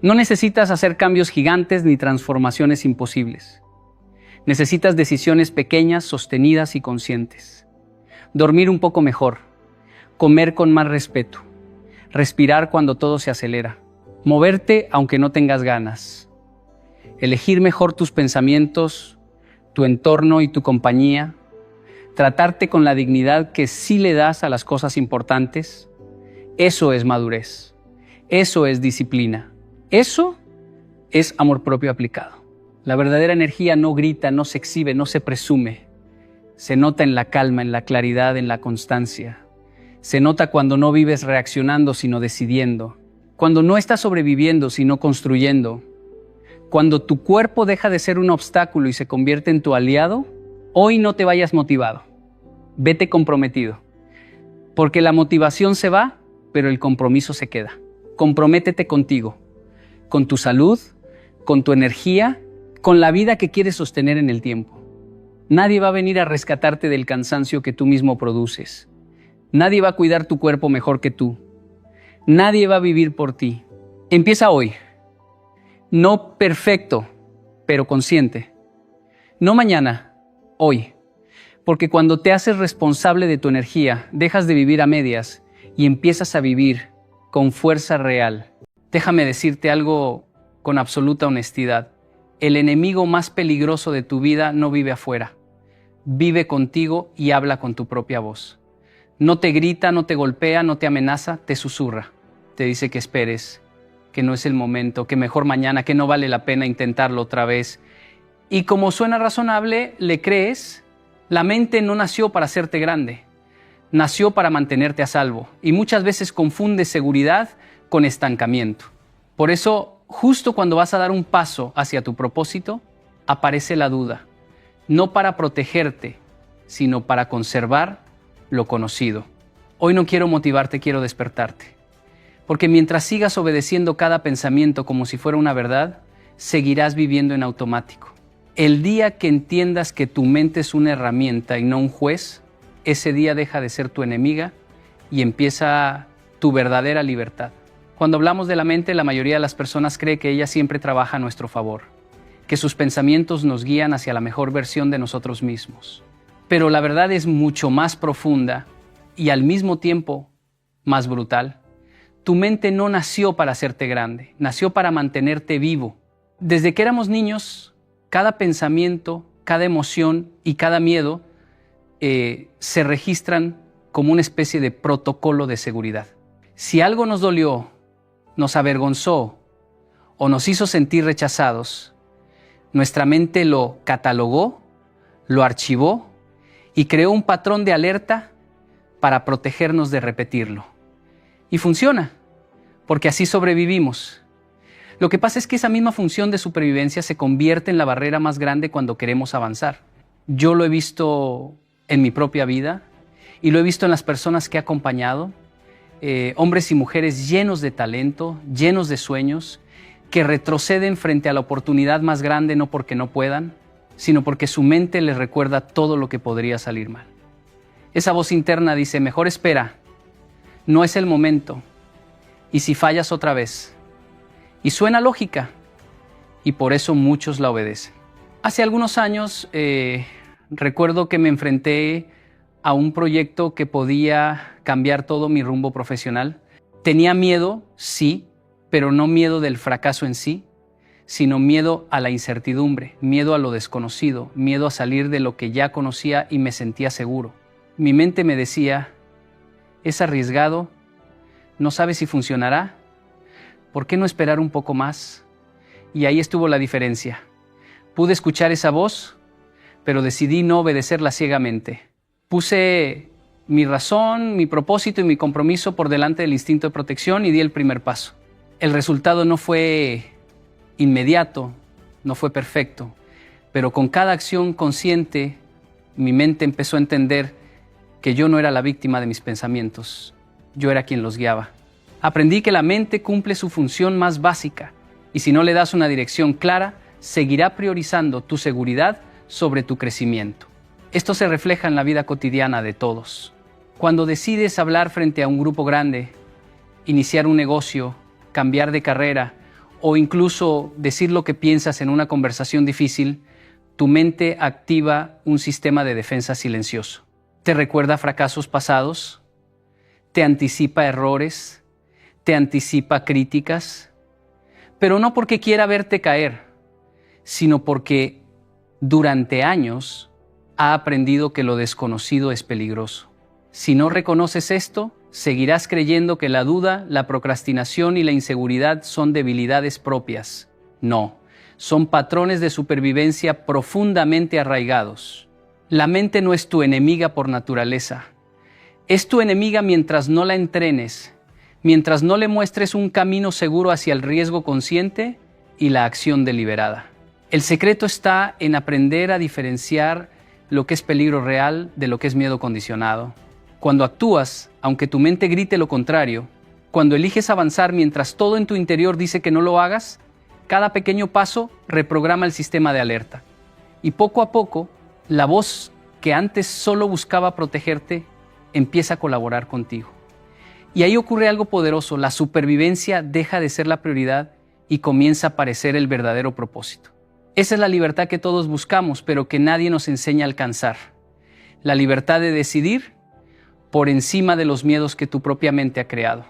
No necesitas hacer cambios gigantes ni transformaciones imposibles. Necesitas decisiones pequeñas, sostenidas y conscientes. Dormir un poco mejor, comer con más respeto, respirar cuando todo se acelera, moverte aunque no tengas ganas. elegir mejor tus pensamientos, tu entorno y tu compañía, tratarte con la dignidad que sí le das a las cosas importantes, eso es madurez, eso es disciplina, eso es amor propio aplicado. La verdadera energía no grita, no se exhibe, no se presume. Se nota en la calma, en la claridad, en la constancia. Se nota cuando no vives reaccionando, sino decidiendo. Cuando no estás sobreviviendo, sino construyendo. Cuando tu cuerpo deja de ser un obstáculo y se convierte en tu aliado, hoy no te vayas motivado. Vete comprometido. Porque la motivación se va, pero el compromiso se queda. Comprométete contigo, con tu salud, con tu energía, con la vida que quieres sostener en el tiempo. Nadie va a venir a rescatarte del cansancio que tú mismo produces. Nadie va a cuidar tu cuerpo mejor que tú. Nadie va a vivir por ti. Empieza hoy. No perfecto, pero consciente. No mañana, hoy. Porque cuando te haces responsable de tu energía, dejas de vivir a medias y empiezas a vivir con fuerza real. Déjame decirte algo con absoluta honestidad. El enemigo más peligroso de tu vida no vive afuera. Vive contigo y habla con tu propia voz. No te grita, no te golpea, no te amenaza, te susurra. Te dice que esperes, que no es el momento, que mejor mañana, que no vale la pena intentarlo otra vez. Y como suena razonable, le crees. La mente no nació para hacerte grande. Nació para mantenerte a salvo. Y muchas veces confunde seguridad con estancamiento. Por eso, justo cuando vas a dar un paso hacia tu propósito, aparece la duda. No para protegerte, sino para conservar lo conocido. Hoy no quiero motivarte, quiero despertarte. Porque mientras sigas obedeciendo cada pensamiento como si fuera una verdad, seguirás viviendo en automático. El día que entiendas que tu mente es una herramienta y no un juez, ese día deja de ser tu enemiga y empieza tu verdadera libertad. Cuando hablamos de la mente, la mayoría de las personas cree que ella siempre trabaja a nuestro favor, que sus pensamientos nos guían hacia la mejor versión de nosotros mismos. Pero la verdad es mucho más profunda y al mismo tiempo más brutal. Tu mente no nació para hacerte grande, nació para mantenerte vivo. Desde que éramos niños, cada pensamiento, cada emoción y cada miedo se registran como una especie de protocolo de seguridad. Si algo nos dolió, nos avergonzó o nos hizo sentir rechazados, nuestra mente lo catalogó, lo archivó y creó un patrón de alerta para protegernos de repetirlo. Y funciona, porque así sobrevivimos. Lo que pasa es que esa misma función de supervivencia se convierte en la barrera más grande cuando queremos avanzar. Yo lo he visto en mi propia vida y lo he visto en las personas que he acompañado, hombres y mujeres llenos de talento, llenos de sueños, que retroceden frente a la oportunidad más grande no porque no puedan, sino porque su mente les recuerda todo lo que podría salir mal. Esa voz interna dice, mejor espera, no es el momento, y si fallas otra vez. Y suena lógica, y por eso muchos la obedecen. Hace algunos años recuerdo que me enfrenté a un proyecto que podía cambiar todo mi rumbo profesional. Tenía miedo, sí, pero no miedo del fracaso en sí, sino miedo a la incertidumbre, miedo a lo desconocido, miedo a salir de lo que ya conocía y me sentía seguro. Mi mente me decía, es arriesgado, no sabes si funcionará, ¿por qué no esperar un poco más? Y ahí estuvo la diferencia. Pude escuchar esa voz, pero decidí no obedecerla ciegamente. Puse mi razón, mi propósito y mi compromiso por delante del instinto de protección y di el primer paso. El resultado no fue inmediato, no fue perfecto, pero con cada acción consciente, mi mente empezó a entender que yo no era la víctima de mis pensamientos, yo era quien los guiaba. Aprendí que la mente cumple su función más básica y si no le das una dirección clara, seguirá priorizando tu seguridad sobre tu crecimiento. Esto se refleja en la vida cotidiana de todos. Cuando decides hablar frente a un grupo grande, iniciar un negocio, cambiar de carrera o incluso decir lo que piensas en una conversación difícil, tu mente activa un sistema de defensa silencioso. Te recuerda fracasos pasados, te anticipa errores, te anticipa críticas, pero no porque quiera verte caer, sino porque durante años ha aprendido que lo desconocido es peligroso. Si no reconoces esto, seguirás creyendo que la duda, la procrastinación y la inseguridad son debilidades propias. No, son patrones de supervivencia profundamente arraigados. La mente no es tu enemiga por naturaleza. Es tu enemiga mientras no la entrenes, mientras no le muestres un camino seguro hacia el riesgo consciente y la acción deliberada. El secreto está en aprender a diferenciar lo que es peligro real de lo que es miedo condicionado. Cuando actúas, aunque tu mente grite lo contrario, cuando eliges avanzar mientras todo en tu interior dice que no lo hagas, cada pequeño paso reprograma el sistema de alerta. Y poco a poco, la voz que antes solo buscaba protegerte empieza a colaborar contigo. Y ahí ocurre algo poderoso, la supervivencia deja de ser la prioridad y comienza a aparecer el verdadero propósito. Esa es la libertad que todos buscamos, pero que nadie nos enseña a alcanzar. La libertad de decidir por encima de los miedos que tu propia mente ha creado.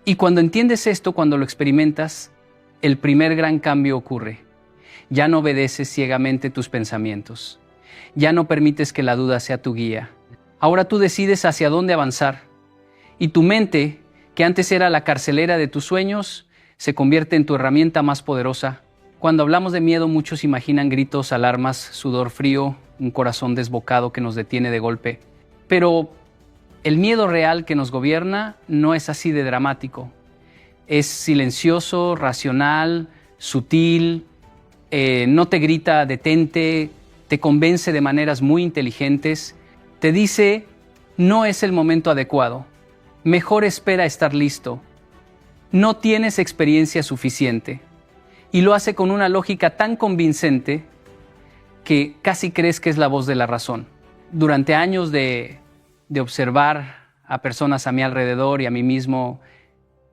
Y cuando entiendes esto, cuando lo experimentas, el primer gran cambio ocurre. Ya no obedeces ciegamente tus pensamientos. Ya no permites que la duda sea tu guía. Ahora tú decides hacia dónde avanzar. Y tu mente, que antes era la carcelera de tus sueños, se convierte en tu herramienta más poderosa. Cuando hablamos de miedo, muchos imaginan gritos, alarmas, sudor frío, un corazón desbocado que nos detiene de golpe. Pero el miedo real que nos gobierna no es así de dramático. Es silencioso, racional, sutil, no te grita detente, te convence de maneras muy inteligentes, te dice no es el momento adecuado, mejor espera estar listo, no tienes experiencia suficiente. Y lo hace con una lógica tan convincente que casi crees que es la voz de la razón. Durante años de observar a personas a mi alrededor y a mí mismo,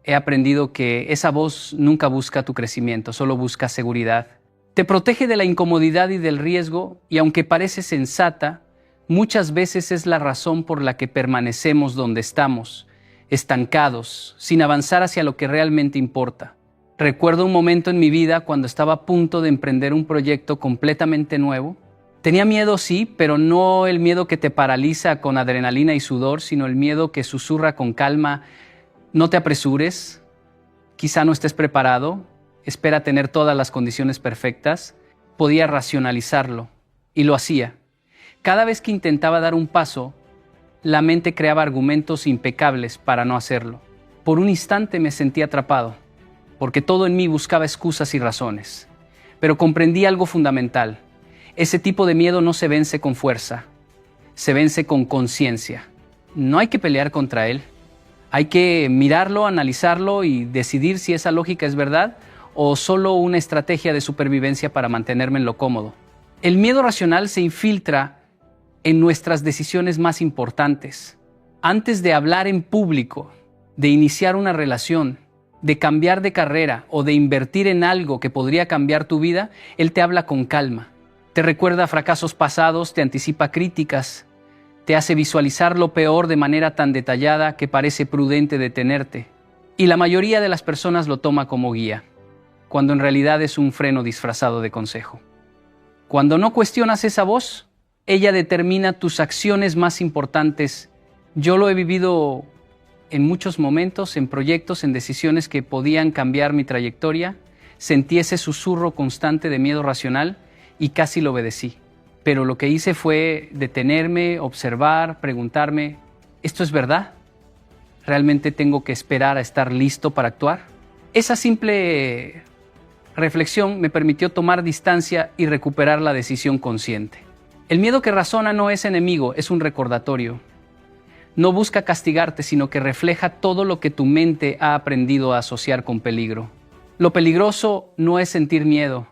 he aprendido que esa voz nunca busca tu crecimiento, solo busca seguridad. Te protege de la incomodidad y del riesgo, y aunque parece sensata, muchas veces es la razón por la que permanecemos donde estamos, estancados, sin avanzar hacia lo que realmente importa. Recuerdo un momento en mi vida cuando estaba a punto de emprender un proyecto completamente nuevo. Tenía miedo, sí, pero no el miedo que te paraliza con adrenalina y sudor, sino el miedo que susurra con calma: no te apresures, quizá no estés preparado, espera tener todas las condiciones perfectas. Podía racionalizarlo y lo hacía. Cada vez que intentaba dar un paso, la mente creaba argumentos impecables para no hacerlo. Por un instante me sentí atrapado, porque todo en mí buscaba excusas y razones. Pero comprendí algo fundamental. Ese tipo de miedo no se vence con fuerza, se vence con conciencia. No hay que pelear contra él. Hay que mirarlo, analizarlo y decidir si esa lógica es verdad o solo una estrategia de supervivencia para mantenerme en lo cómodo. El miedo racional se infiltra en nuestras decisiones más importantes. Antes de hablar en público, de iniciar una relación, de cambiar de carrera o de invertir en algo que podría cambiar tu vida, él te habla con calma. Te recuerda fracasos pasados, te anticipa críticas, te hace visualizar lo peor de manera tan detallada que parece prudente detenerte. Y la mayoría de las personas lo toma como guía, cuando en realidad es un freno disfrazado de consejo. Cuando no cuestionas esa voz, ella determina tus acciones más importantes. Yo lo he vivido en muchos momentos, en proyectos, en decisiones que podían cambiar mi trayectoria. Sentí ese susurro constante de miedo racional y casi lo obedecí. Pero lo que hice fue detenerme, observar, preguntarme: ¿esto es verdad? ¿Realmente tengo que esperar a estar listo para actuar? Esa simple reflexión me permitió tomar distancia y recuperar la decisión consciente. El miedo que razona no es enemigo, es un recordatorio. No busca castigarte, sino que refleja todo lo que tu mente ha aprendido a asociar con peligro. Lo peligroso no es sentir miedo,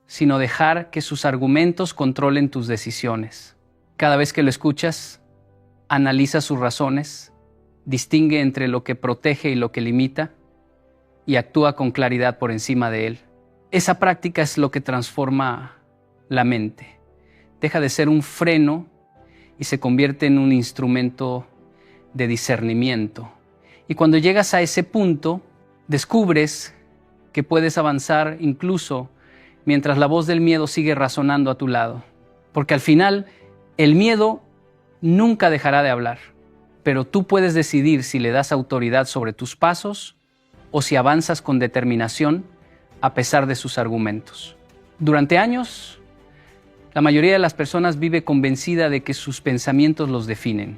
sino dejar que sus argumentos controlen tus decisiones. Cada vez que lo escuchas, analiza sus razones, distingue entre lo que protege y lo que limita, y actúa con claridad por encima de él. Esa práctica es lo que transforma la mente. Deja de ser un freno y se convierte en un instrumento de discernimiento. Y cuando llegas a ese punto, descubres que puedes avanzar incluso mientras la voz del miedo sigue razonando a tu lado. Porque al final, el miedo nunca dejará de hablar, pero tú puedes decidir si le das autoridad sobre tus pasos o si avanzas con determinación a pesar de sus argumentos. Durante años, la mayoría de las personas vive convencida de que sus pensamientos los definen,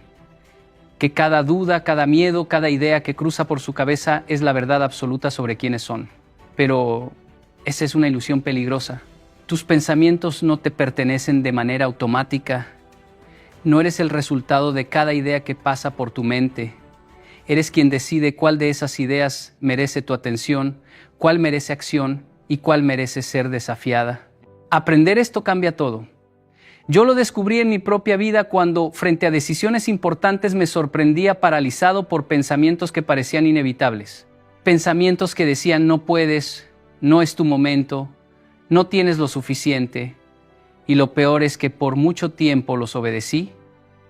que cada duda, cada miedo, cada idea que cruza por su cabeza es la verdad absoluta sobre quiénes son. Pero esa es una ilusión peligrosa. Tus pensamientos no te pertenecen de manera automática. No eres el resultado de cada idea que pasa por tu mente. Eres quien decide cuál de esas ideas merece tu atención, cuál merece acción y cuál merece ser desafiada. Aprender esto cambia todo. Yo lo descubrí en mi propia vida cuando, frente a decisiones importantes, me sorprendía paralizado por pensamientos que parecían inevitables. Pensamientos que decían no puedes, no es tu momento, no tienes lo suficiente. Y lo peor es que por mucho tiempo los obedecí,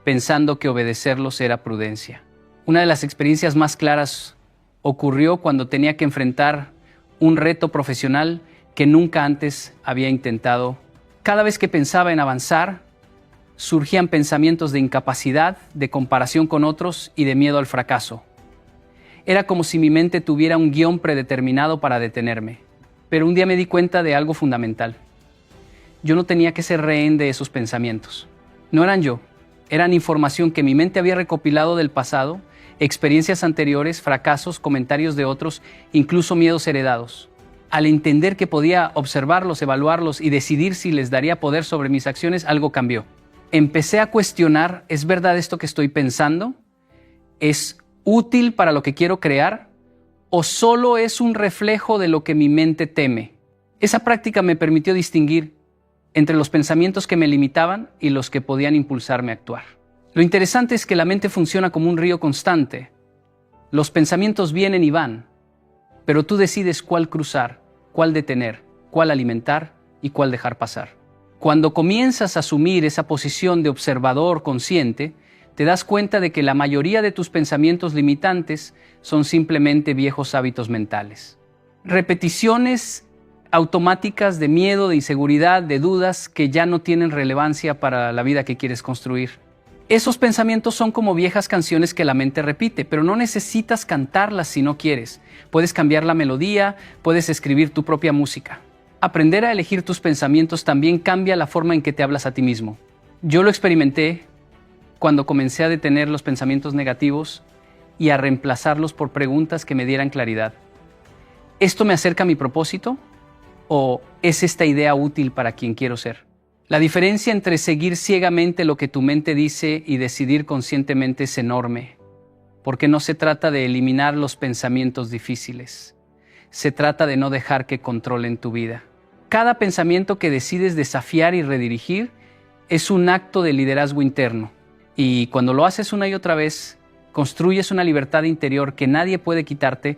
pensando que obedecerlos era prudencia. Una de las experiencias más claras ocurrió cuando tenía que enfrentar un reto profesional que nunca antes había intentado. Cada vez que pensaba en avanzar, surgían pensamientos de incapacidad, de comparación con otros y de miedo al fracaso. Era como si mi mente tuviera un guión predeterminado para detenerme. Pero un día me di cuenta de algo fundamental. Yo no tenía que ser rehén de esos pensamientos. No eran yo, eran información que mi mente había recopilado del pasado, experiencias anteriores, fracasos, comentarios de otros, incluso miedos heredados. Al entender que podía observarlos, evaluarlos y decidir si les daría poder sobre mis acciones, algo cambió. Empecé a cuestionar, ¿es verdad esto que estoy pensando? ¿Es útil para lo que quiero crear? ¿O solo es un reflejo de lo que mi mente teme? Esa práctica me permitió distinguir entre los pensamientos que me limitaban y los que podían impulsarme a actuar. Lo interesante es que la mente funciona como un río constante. Los pensamientos vienen y van, pero tú decides cuál cruzar, cuál detener, cuál alimentar y cuál dejar pasar. Cuando comienzas a asumir esa posición de observador consciente, te das cuenta de que la mayoría de tus pensamientos limitantes son simplemente viejos hábitos mentales. Repeticiones automáticas de miedo, de inseguridad, de dudas que ya no tienen relevancia para la vida que quieres construir. Esos pensamientos son como viejas canciones que la mente repite, pero no necesitas cantarlas si no quieres. Puedes cambiar la melodía, puedes escribir tu propia música. Aprender a elegir tus pensamientos también cambia la forma en que te hablas a ti mismo. Yo lo experimenté cuando comencé a detener los pensamientos negativos y a reemplazarlos por preguntas que me dieran claridad. ¿Esto me acerca a mi propósito? ¿O es esta idea útil para quien quiero ser? La diferencia entre seguir ciegamente lo que tu mente dice y decidir conscientemente es enorme, porque no se trata de eliminar los pensamientos difíciles, se trata de no dejar que controlen tu vida. Cada pensamiento que decides desafiar y redirigir es un acto de liderazgo interno, y cuando lo haces una y otra vez, construyes una libertad interior que nadie puede quitarte.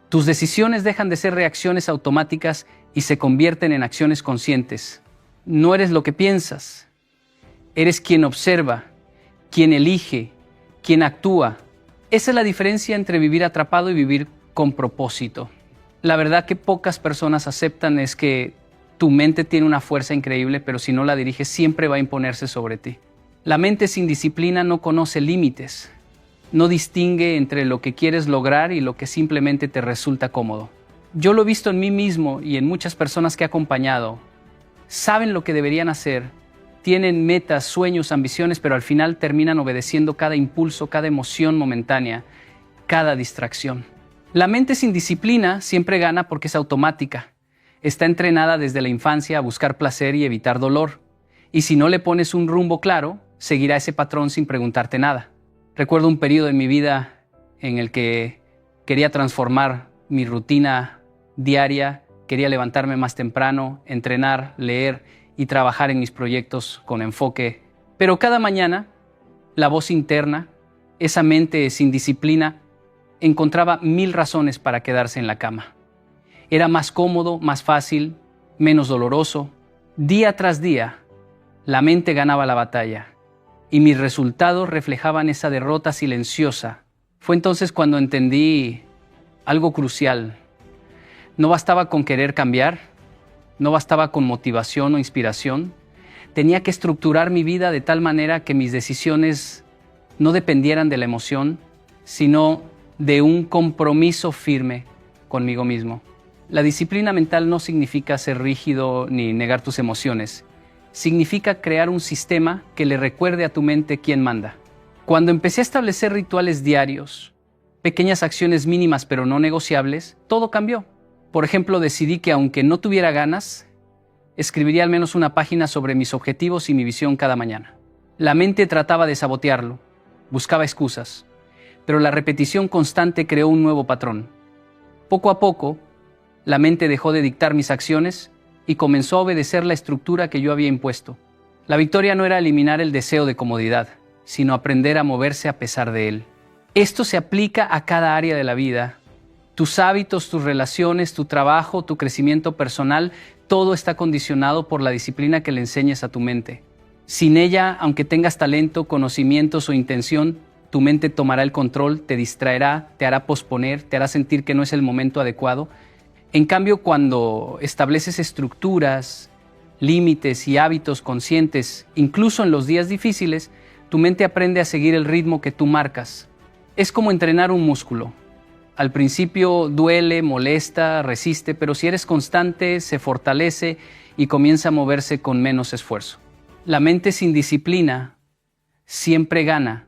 Tus decisiones dejan de ser reacciones automáticas y se convierten en acciones conscientes. No eres lo que piensas, eres quien observa, quien elige, quien actúa. Esa es la diferencia entre vivir atrapado y vivir con propósito. La verdad que pocas personas aceptan es que tu mente tiene una fuerza increíble, pero si no la diriges siempre va a imponerse sobre ti. La mente sin disciplina no conoce límites, no distingue entre lo que quieres lograr y lo que simplemente te resulta cómodo. Yo lo he visto en mí mismo y en muchas personas que he acompañado. Saben lo que deberían hacer, tienen metas, sueños, ambiciones, pero al final terminan obedeciendo cada impulso, cada emoción momentánea, cada distracción. La mente sin disciplina siempre gana porque es automática. Está entrenada desde la infancia a buscar placer y evitar dolor. Y si no le pones un rumbo claro, seguirá ese patrón sin preguntarte nada. Recuerdo un periodo en mi vida en el que quería transformar mi rutina diaria. Quería levantarme más temprano, entrenar, leer y trabajar en mis proyectos con enfoque. Pero cada mañana, la voz interna, esa mente sin disciplina, encontraba 1000 razones para quedarse en la cama. Era más cómodo, más fácil, menos doloroso. Día tras día, la mente ganaba la batalla y mis resultados reflejaban esa derrota silenciosa. Fue entonces cuando entendí algo crucial. No bastaba con querer cambiar, No bastaba con motivación o inspiración. Tenía que estructurar mi vida de tal manera que mis decisiones no dependieran de la emoción, sino de un compromiso firme conmigo mismo. La disciplina mental no significa ser rígido ni negar tus emociones. Significa crear un sistema que le recuerde a tu mente quién manda. Cuando empecé a establecer rituales diarios, pequeñas acciones mínimas pero no negociables, todo cambió. Por ejemplo, decidí que aunque no tuviera ganas, escribiría al menos una página sobre mis objetivos y mi visión cada mañana. La mente trataba de sabotearlo, buscaba excusas, pero la repetición constante creó un nuevo patrón. Poco a poco, la mente dejó de dictar mis acciones y comenzó a obedecer la estructura que yo había impuesto. La victoria no era eliminar el deseo de comodidad, sino aprender a moverse a pesar de él. Esto se aplica a cada área de la vida. Tus hábitos, tus relaciones, tu trabajo, tu crecimiento personal, todo está condicionado por la disciplina que le enseñes a tu mente. Sin ella, aunque tengas talento, conocimientos o intención, tu mente tomará el control, te distraerá, te hará posponer, te hará sentir que no es el momento adecuado. En cambio, cuando estableces estructuras, límites y hábitos conscientes, incluso en los días difíciles, tu mente aprende a seguir el ritmo que tú marcas. Es como entrenar un músculo. Al principio duele, molesta, resiste, pero si eres constante, se fortalece y comienza a moverse con menos esfuerzo. La mente sin disciplina siempre gana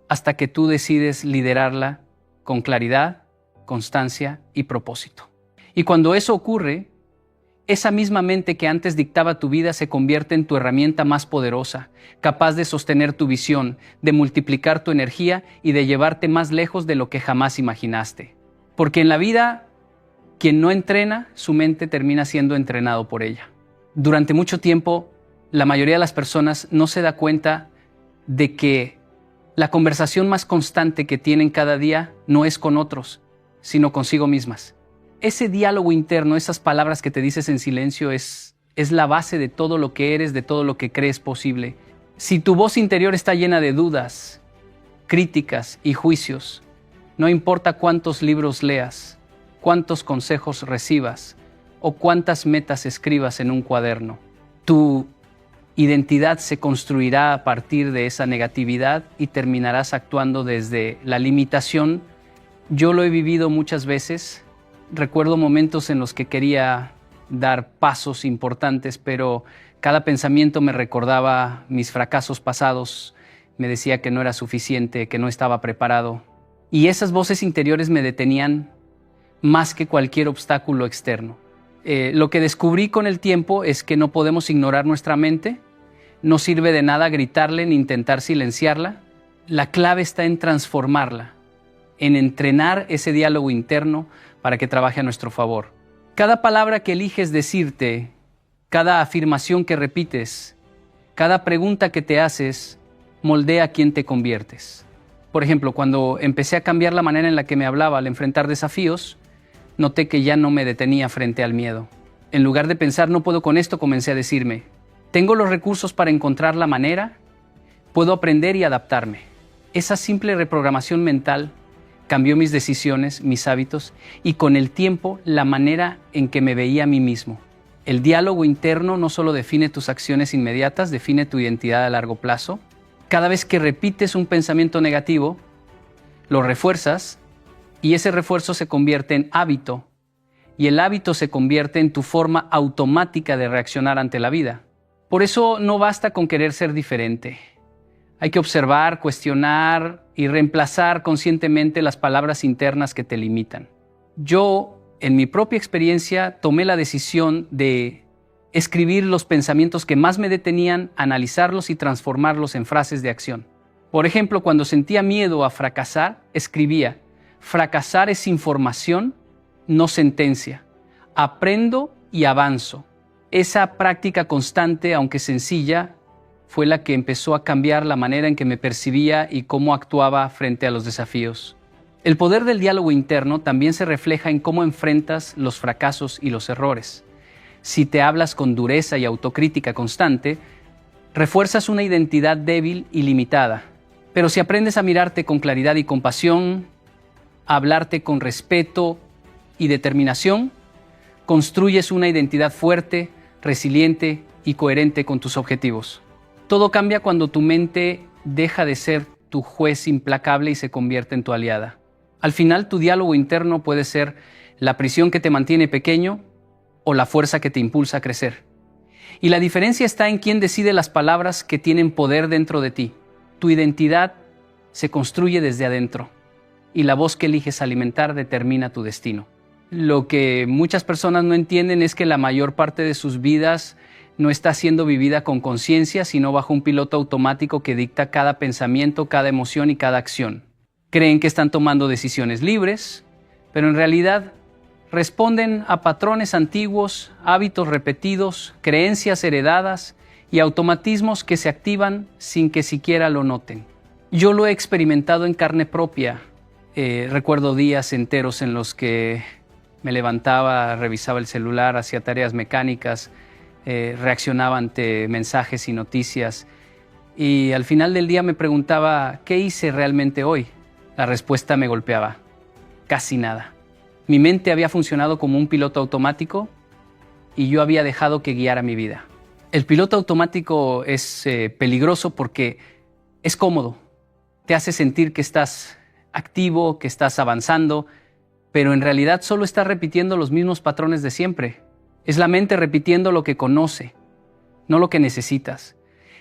hasta que tú decides liderarla con claridad, constancia y propósito. Y cuando eso ocurre, esa misma mente que antes dictaba tu vida se convierte en tu herramienta más poderosa, capaz de sostener tu visión, de multiplicar tu energía y de llevarte más lejos de lo que jamás imaginaste. Porque en la vida, quien no entrena, su mente termina siendo entrenado por ella. Durante mucho tiempo, la mayoría de las personas no se da cuenta de que la conversación más constante que tienen cada día no es con otros, sino consigo mismas. Ese diálogo interno, esas palabras que te dices en silencio es la base de todo lo que eres, de todo lo que crees posible. Si tu voz interior está llena de dudas, críticas y juicios, no importa cuántos libros leas, cuántos consejos recibas o cuántas metas escribas en un cuaderno, tu identidad se construirá a partir de esa negatividad y terminarás actuando desde la limitación. Yo lo he vivido muchas veces. Recuerdo momentos en los que quería dar pasos importantes, pero cada pensamiento me recordaba mis fracasos pasados, me decía que no era suficiente, que no estaba preparado. Y esas voces interiores me detenían más que cualquier obstáculo externo. Lo que descubrí con el tiempo es que no podemos ignorar nuestra mente, no sirve de nada gritarle ni intentar silenciarla. La clave está en transformarla, en entrenar ese diálogo interno para que trabaje a nuestro favor. Cada palabra que eliges decirte, cada afirmación que repites, cada pregunta que te haces, moldea a quién te conviertes. Por ejemplo, cuando empecé a cambiar la manera en la que me hablaba al enfrentar desafíos, noté que ya no me detenía frente al miedo. En lugar de pensar, no puedo con esto, comencé a decirme, tengo los recursos para encontrar la manera, puedo aprender y adaptarme. Esa simple reprogramación mental cambió mis decisiones, mis hábitos y con el tiempo la manera en que me veía a mí mismo. El diálogo interno no solo define tus acciones inmediatas, define tu identidad a largo plazo. Cada vez que repites un pensamiento negativo, lo refuerzas y ese refuerzo se convierte en hábito y el hábito se convierte en tu forma automática de reaccionar ante la vida. Por eso no basta con querer ser diferente. Hay que observar, cuestionar y reemplazar conscientemente las palabras internas que te limitan. Yo, en mi propia experiencia, tomé la decisión de escribir los pensamientos que más me detenían, analizarlos y transformarlos en frases de acción. Por ejemplo, cuando sentía miedo a fracasar, escribía, fracasar es información, no sentencia. Aprendo y avanzo. Esa práctica constante, aunque sencilla, fue la que empezó a cambiar la manera en que me percibía y cómo actuaba frente a los desafíos. El poder del diálogo interno también se refleja en cómo enfrentas los fracasos y los errores. Si te hablas con dureza y autocrítica constante, refuerzas una identidad débil y limitada. Pero si aprendes a mirarte con claridad y compasión, a hablarte con respeto y determinación, Construyes una identidad fuerte, resiliente y coherente con tus objetivos. Todo cambia cuando tu mente deja de ser tu juez implacable y se convierte en tu aliada. Al final, tu diálogo interno puede ser la prisión que te mantiene pequeño o la fuerza que te impulsa a crecer. Y la diferencia está en quién decide las palabras que tienen poder dentro de ti. Tu identidad se construye desde adentro y la voz que eliges alimentar determina tu destino. Lo que muchas personas no entienden es que la mayor parte de sus vidas no está siendo vivida con conciencia, sino bajo un piloto automático que dicta cada pensamiento, cada emoción y cada acción. Creen que están tomando decisiones libres, pero en realidad responden a patrones antiguos, hábitos repetidos, creencias heredadas y automatismos que se activan sin que siquiera lo noten. Yo lo he experimentado en carne propia. Recuerdo días enteros en los que me levantaba, revisaba el celular, hacía tareas mecánicas, reaccionaba ante mensajes y noticias. Y al final del día me preguntaba, ¿qué hice realmente hoy? La respuesta me golpeaba. Casi nada. Mi mente había funcionado como un piloto automático y yo había dejado que guiara mi vida. El piloto automático es peligroso porque es cómodo. Te hace sentir que estás activo, que estás avanzando, pero en realidad solo estás repitiendo los mismos patrones de siempre. Es la mente repitiendo lo que conoce, no lo que necesitas.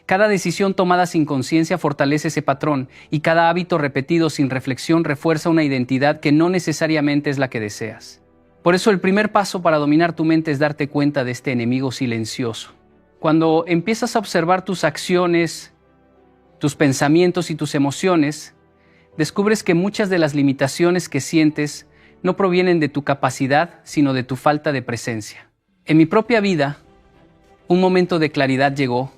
Cada decisión tomada sin conciencia fortalece ese patrón y cada hábito repetido sin reflexión refuerza una identidad que no necesariamente es la que deseas. Por eso el primer paso para dominar tu mente es darte cuenta de este enemigo silencioso. Cuando empiezas a observar tus acciones, tus pensamientos y tus emociones, descubres que muchas de las limitaciones que sientes no provienen de tu capacidad, sino de tu falta de presencia. En mi propia vida, un momento de claridad llegó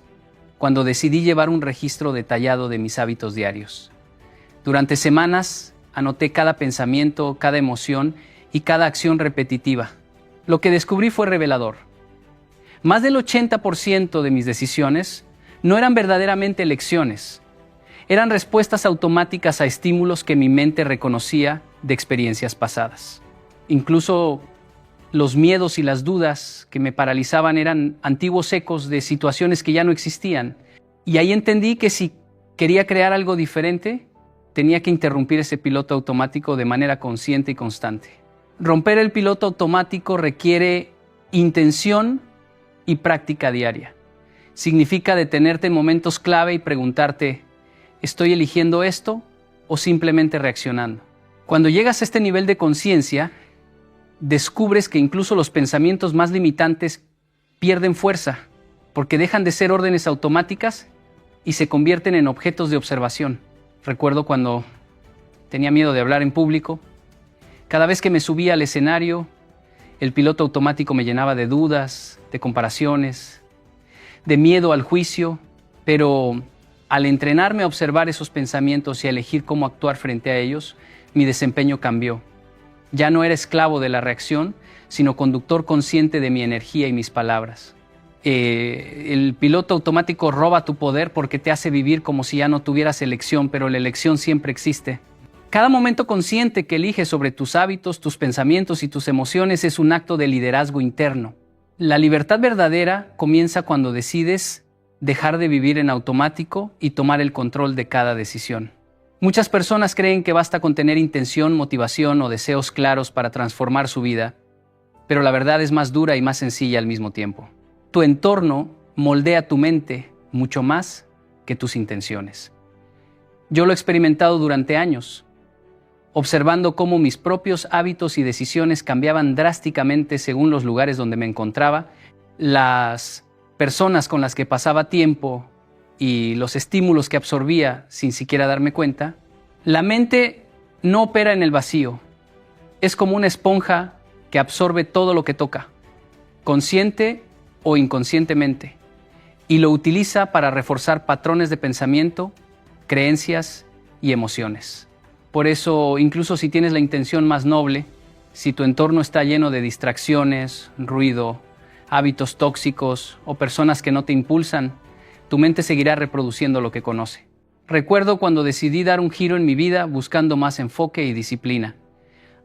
cuando decidí llevar un registro detallado de mis hábitos diarios. Durante semanas anoté cada pensamiento, cada emoción y cada acción repetitiva. Lo que descubrí fue revelador. Más del 80% de mis decisiones no eran verdaderamente elecciones. Eran respuestas automáticas a estímulos que mi mente reconocía de experiencias pasadas. Incluso los miedos y las dudas que me paralizaban eran antiguos ecos de situaciones que ya no existían. Y ahí entendí que si quería crear algo diferente, tenía que interrumpir ese piloto automático de manera consciente y constante. Romper el piloto automático requiere intención y práctica diaria. Significa detenerte en momentos clave y preguntarte, ¿estoy eligiendo esto o simplemente reaccionando? Cuando llegas a este nivel de conciencia, descubres que incluso los pensamientos más limitantes pierden fuerza, porque dejan de ser órdenes automáticas y se convierten en objetos de observación. Recuerdo cuando tenía miedo de hablar en público. Cada vez que me subía al escenario, el piloto automático me llenaba de dudas, de comparaciones, de miedo al juicio, pero al entrenarme a observar esos pensamientos y a elegir cómo actuar frente a ellos, mi desempeño cambió. Ya no era esclavo de la reacción, sino conductor consciente de mi energía y mis palabras. El piloto automático roba tu poder porque te hace vivir como si ya no tuvieras elección, pero la elección siempre existe. Cada momento consciente que eliges sobre tus hábitos, tus pensamientos y tus emociones es un acto de liderazgo interno. La libertad verdadera comienza cuando decides dejar de vivir en automático y tomar el control de cada decisión. Muchas personas creen que basta con tener intención, motivación o deseos claros para transformar su vida, pero la verdad es más dura y más sencilla al mismo tiempo. Tu entorno moldea tu mente mucho más que tus intenciones. Yo lo he experimentado durante años, observando cómo mis propios hábitos y decisiones cambiaban drásticamente según los lugares donde me encontraba, las personas con las que pasaba tiempo y los estímulos que absorbía sin siquiera darme cuenta. La mente no opera en el vacío. Es como una esponja que absorbe todo lo que toca, consciente o inconscientemente, y lo utiliza para reforzar patrones de pensamiento, creencias y emociones. Por eso, incluso si tienes la intención más noble, si tu entorno está lleno de distracciones, ruido, hábitos tóxicos o personas que no te impulsan, tu mente seguirá reproduciendo lo que conoce. Recuerdo cuando decidí dar un giro en mi vida buscando más enfoque y disciplina.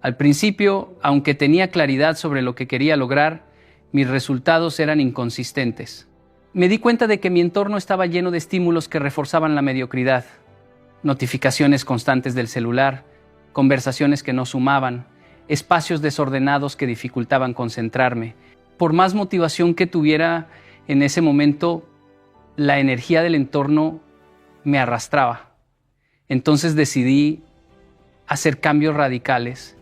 Al principio, aunque tenía claridad sobre lo que quería lograr, mis resultados eran inconsistentes. Me di cuenta de que mi entorno estaba lleno de estímulos que reforzaban la mediocridad. Notificaciones constantes del celular, conversaciones que no sumaban, espacios desordenados que dificultaban concentrarme. Por más motivación que tuviera en ese momento, la energía del entorno me arrastraba. Entonces decidí hacer cambios radicales.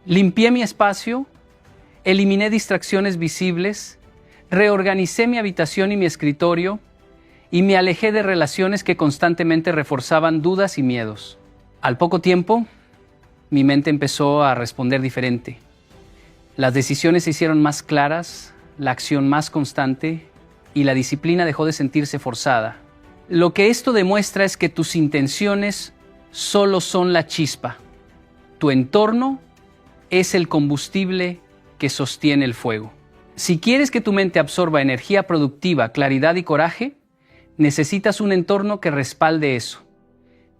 Limpié mi espacio, eliminé distracciones visibles, reorganicé mi habitación y mi escritorio y me alejé de relaciones que constantemente reforzaban dudas y miedos. Al poco tiempo, mi mente empezó a responder diferente. Las decisiones se hicieron más claras, la acción más constante y la disciplina dejó de sentirse forzada. Lo que esto demuestra es que tus intenciones solo son la chispa. Tu entorno es el combustible que sostiene el fuego. Si quieres que tu mente absorba energía productiva, claridad y coraje, necesitas un entorno que respalde eso.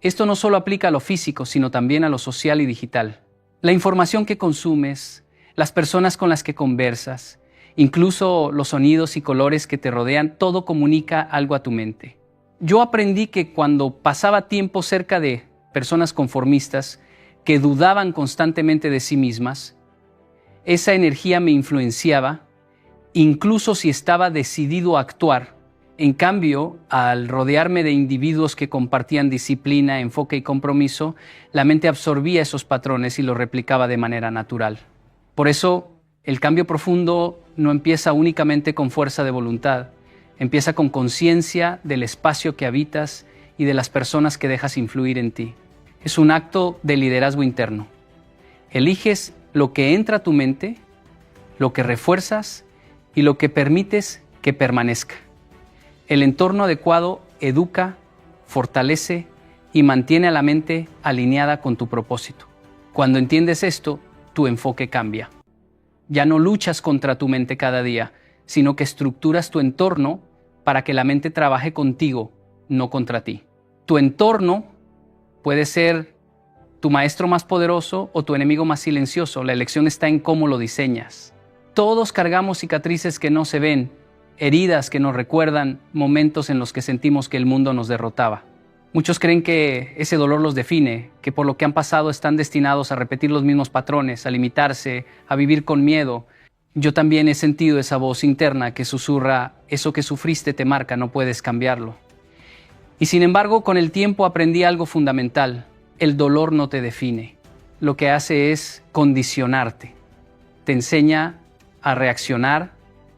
Esto no solo aplica a lo físico, sino también a lo social y digital. La información que consumes, las personas con las que conversas, incluso los sonidos y colores que te rodean, todo comunica algo a tu mente. Yo aprendí que cuando pasaba tiempo cerca de personas conformistas que dudaban constantemente de sí mismas, esa energía me influenciaba, incluso si estaba decidido a actuar. En cambio, al rodearme de individuos que compartían disciplina, enfoque y compromiso, la mente absorbía esos patrones y los replicaba de manera natural. Por eso, el cambio profundo no empieza únicamente con fuerza de voluntad, empieza con conciencia del espacio que habitas y de las personas que dejas influir en ti. Es un acto de liderazgo interno. Eliges lo que entra a tu mente, lo que refuerzas y lo que permites que permanezca. El entorno adecuado educa, fortalece y mantiene a la mente alineada con tu propósito. Cuando entiendes esto, tu enfoque cambia. Ya no luchas contra tu mente cada día, sino que estructuras tu entorno para que la mente trabaje contigo, no contra ti. Tu entorno puede ser tu maestro más poderoso o tu enemigo más silencioso. La elección está en cómo lo diseñas. Todos cargamos cicatrices que no se ven, heridas que nos recuerdan momentos en los que sentimos que el mundo nos derrotaba. Muchos creen que ese dolor los define, que por lo que han pasado están destinados a repetir los mismos patrones, a limitarse, a vivir con miedo. Yo también he sentido esa voz interna que susurra: eso que sufriste te marca, no puedes cambiarlo. Y sin embargo, con el tiempo aprendí algo fundamental. El dolor no te define. Lo que hace es condicionarte. Te enseña a reaccionar,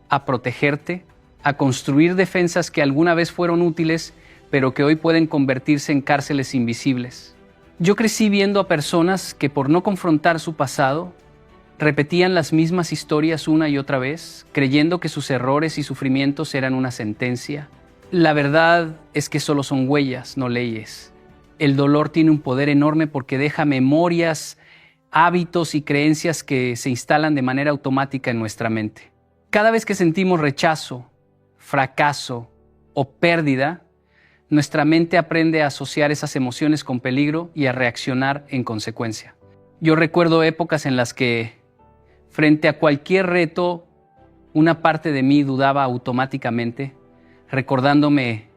a protegerte, a construir defensas que alguna vez fueron útiles, pero que hoy pueden convertirse en cárceles invisibles. Yo crecí viendo a personas que por no confrontar su pasado, repetían las mismas historias una y otra vez, creyendo que sus errores y sufrimientos eran una sentencia. La verdad es que solo son huellas, no leyes. El dolor tiene un poder enorme porque deja memorias, hábitos y creencias que se instalan de manera automática en nuestra mente. Cada vez que sentimos rechazo, fracaso o pérdida, nuestra mente aprende a asociar esas emociones con peligro y a reaccionar en consecuencia. Yo recuerdo épocas en las que, frente a cualquier reto, una parte de mí dudaba automáticamente, recordándome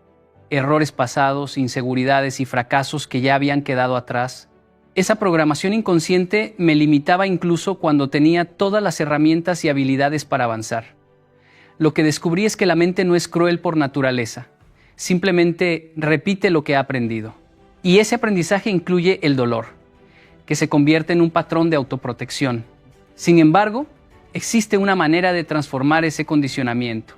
errores pasados, inseguridades y fracasos que ya habían quedado atrás. Esa programación inconsciente me limitaba incluso cuando tenía todas las herramientas y habilidades para avanzar. Lo que descubrí es que la mente no es cruel por naturaleza, simplemente repite lo que ha aprendido. Y ese aprendizaje incluye el dolor, que se convierte en un patrón de autoprotección. Sin embargo, existe una manera de transformar ese condicionamiento.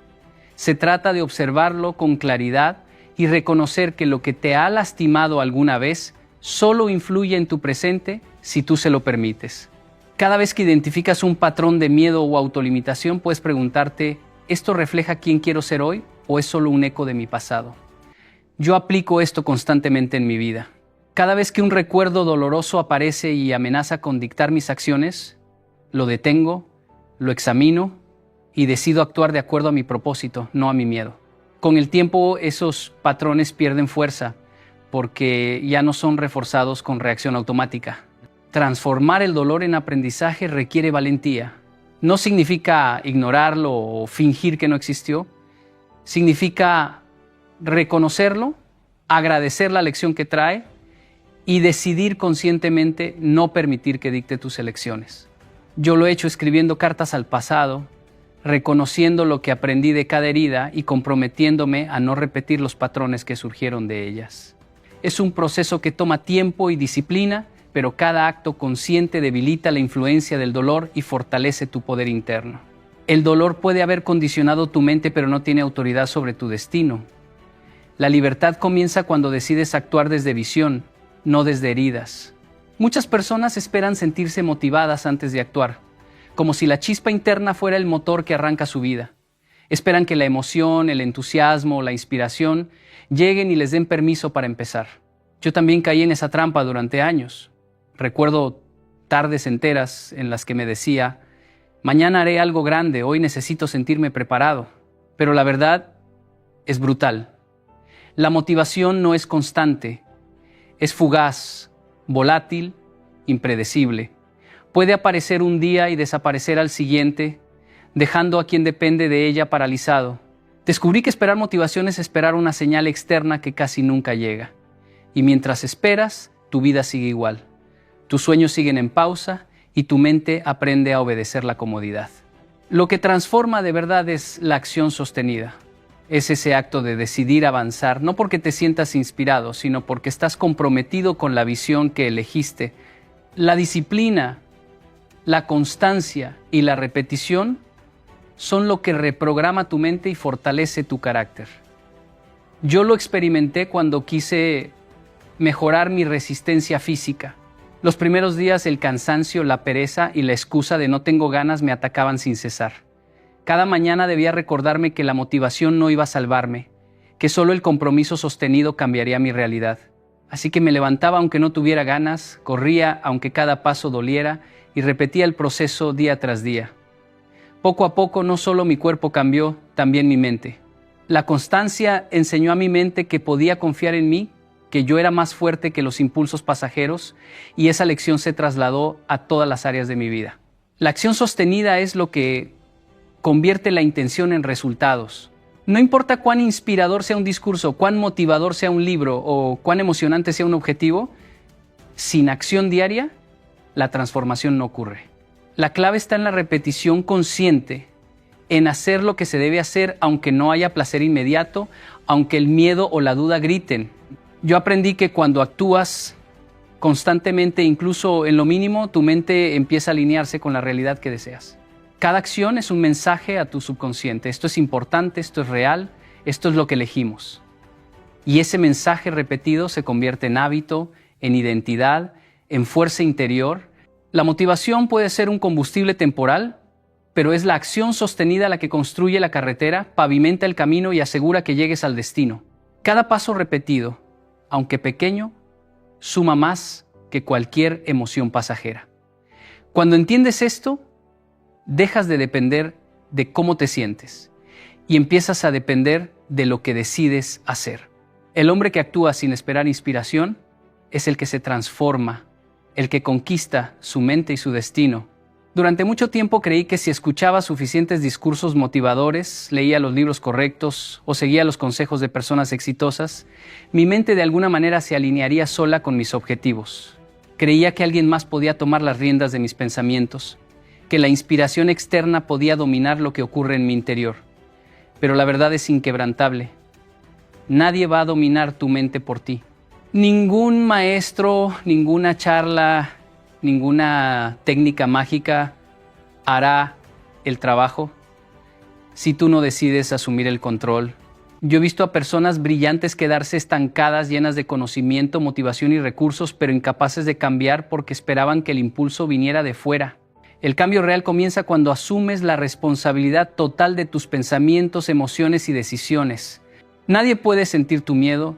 Se trata de observarlo con claridad y reconocer que lo que te ha lastimado alguna vez solo influye en tu presente si tú se lo permites. Cada vez que identificas un patrón de miedo o autolimitación, puedes preguntarte: ¿esto refleja quién quiero ser hoy o es solo un eco de mi pasado? Yo aplico esto constantemente en mi vida. Cada vez que un recuerdo doloroso aparece y amenaza con dictar mis acciones, lo detengo, lo examino y decido actuar de acuerdo a mi propósito, no a mi miedo. Con el tiempo, esos patrones pierden fuerza porque ya no son reforzados con reacción automática. Transformar el dolor en aprendizaje requiere valentía. No significa ignorarlo o fingir que no existió. Significa reconocerlo, agradecer la lección que trae y decidir conscientemente no permitir que dicte tus elecciones. Yo lo he hecho escribiendo cartas al pasado, reconociendo lo que aprendí de cada herida y comprometiéndome a no repetir los patrones que surgieron de ellas. Es un proceso que toma tiempo y disciplina, pero cada acto consciente debilita la influencia del dolor y fortalece tu poder interno. El dolor puede haber condicionado tu mente, pero no tiene autoridad sobre tu destino. La libertad comienza cuando decides actuar desde visión, no desde heridas. Muchas personas esperan sentirse motivadas antes de actuar, como si la chispa interna fuera el motor que arranca su vida. Esperan que la emoción, el entusiasmo, la inspiración lleguen y les den permiso para empezar. Yo también caí en esa trampa durante años. Recuerdo tardes enteras en las que me decía, mañana haré algo grande, hoy necesito sentirme preparado. Pero la verdad es brutal. La motivación no es constante, es fugaz, volátil, impredecible. Puede aparecer un día y desaparecer al siguiente, dejando a quien depende de ella paralizado. Descubrí que esperar motivación es esperar una señal externa que casi nunca llega. Y mientras esperas, tu vida sigue igual. Tus sueños siguen en pausa y tu mente aprende a obedecer la comodidad. Lo que transforma de verdad es la acción sostenida. Es ese acto de decidir avanzar, no porque te sientas inspirado, sino porque estás comprometido con la visión que elegiste. La disciplina, la constancia y la repetición son lo que reprograma tu mente y fortalece tu carácter. Yo lo experimenté cuando quise mejorar mi resistencia física. Los primeros días el cansancio, la pereza y la excusa de no tengo ganas me atacaban sin cesar. Cada mañana debía recordarme que la motivación no iba a salvarme, que solo el compromiso sostenido cambiaría mi realidad. Así que me levantaba aunque no tuviera ganas, corría aunque cada paso doliera y repetía el proceso día tras día. Poco a poco no solo mi cuerpo cambió, también mi mente. La constancia enseñó a mi mente que podía confiar en mí, que yo era más fuerte que los impulsos pasajeros, y esa lección se trasladó a todas las áreas de mi vida. La acción sostenida es lo que convierte la intención en resultados. No importa cuán inspirador sea un discurso, cuán motivador sea un libro o cuán emocionante sea un objetivo, sin acción diaria, la transformación no ocurre. La clave está en la repetición consciente, en hacer lo que se debe hacer aunque no haya placer inmediato, aunque el miedo o la duda griten. Yo aprendí que cuando actúas constantemente, incluso en lo mínimo, tu mente empieza a alinearse con la realidad que deseas. Cada acción es un mensaje a tu subconsciente. Esto es importante, esto es real, esto es lo que elegimos. Y ese mensaje repetido se convierte en hábito, en identidad, en fuerza interior. La motivación puede ser un combustible temporal, pero es la acción sostenida la que construye la carretera, pavimenta el camino y asegura que llegues al destino. Cada paso repetido, aunque pequeño, suma más que cualquier emoción pasajera. Cuando entiendes esto, dejas de depender de cómo te sientes y empiezas a depender de lo que decides hacer. El hombre que actúa sin esperar inspiración es el que se transforma, el que conquista su mente y su destino. Durante mucho tiempo creí que si escuchaba suficientes discursos motivadores, leía los libros correctos o seguía los consejos de personas exitosas, mi mente de alguna manera se alinearía sola con mis objetivos. Creía que alguien más podía tomar las riendas de mis pensamientos, que la inspiración externa podía dominar lo que ocurre en mi interior. Pero la verdad es inquebrantable. Nadie va a dominar tu mente por ti. Ningún maestro, ninguna charla, ninguna técnica mágica hará el trabajo si tú no decides asumir el control. Yo he visto a personas brillantes quedarse estancadas, llenas de conocimiento, motivación y recursos, pero incapaces de cambiar porque esperaban que el impulso viniera de fuera. El cambio real comienza cuando asumes la responsabilidad total de tus pensamientos, emociones y decisiones. Nadie puede sentir tu miedo,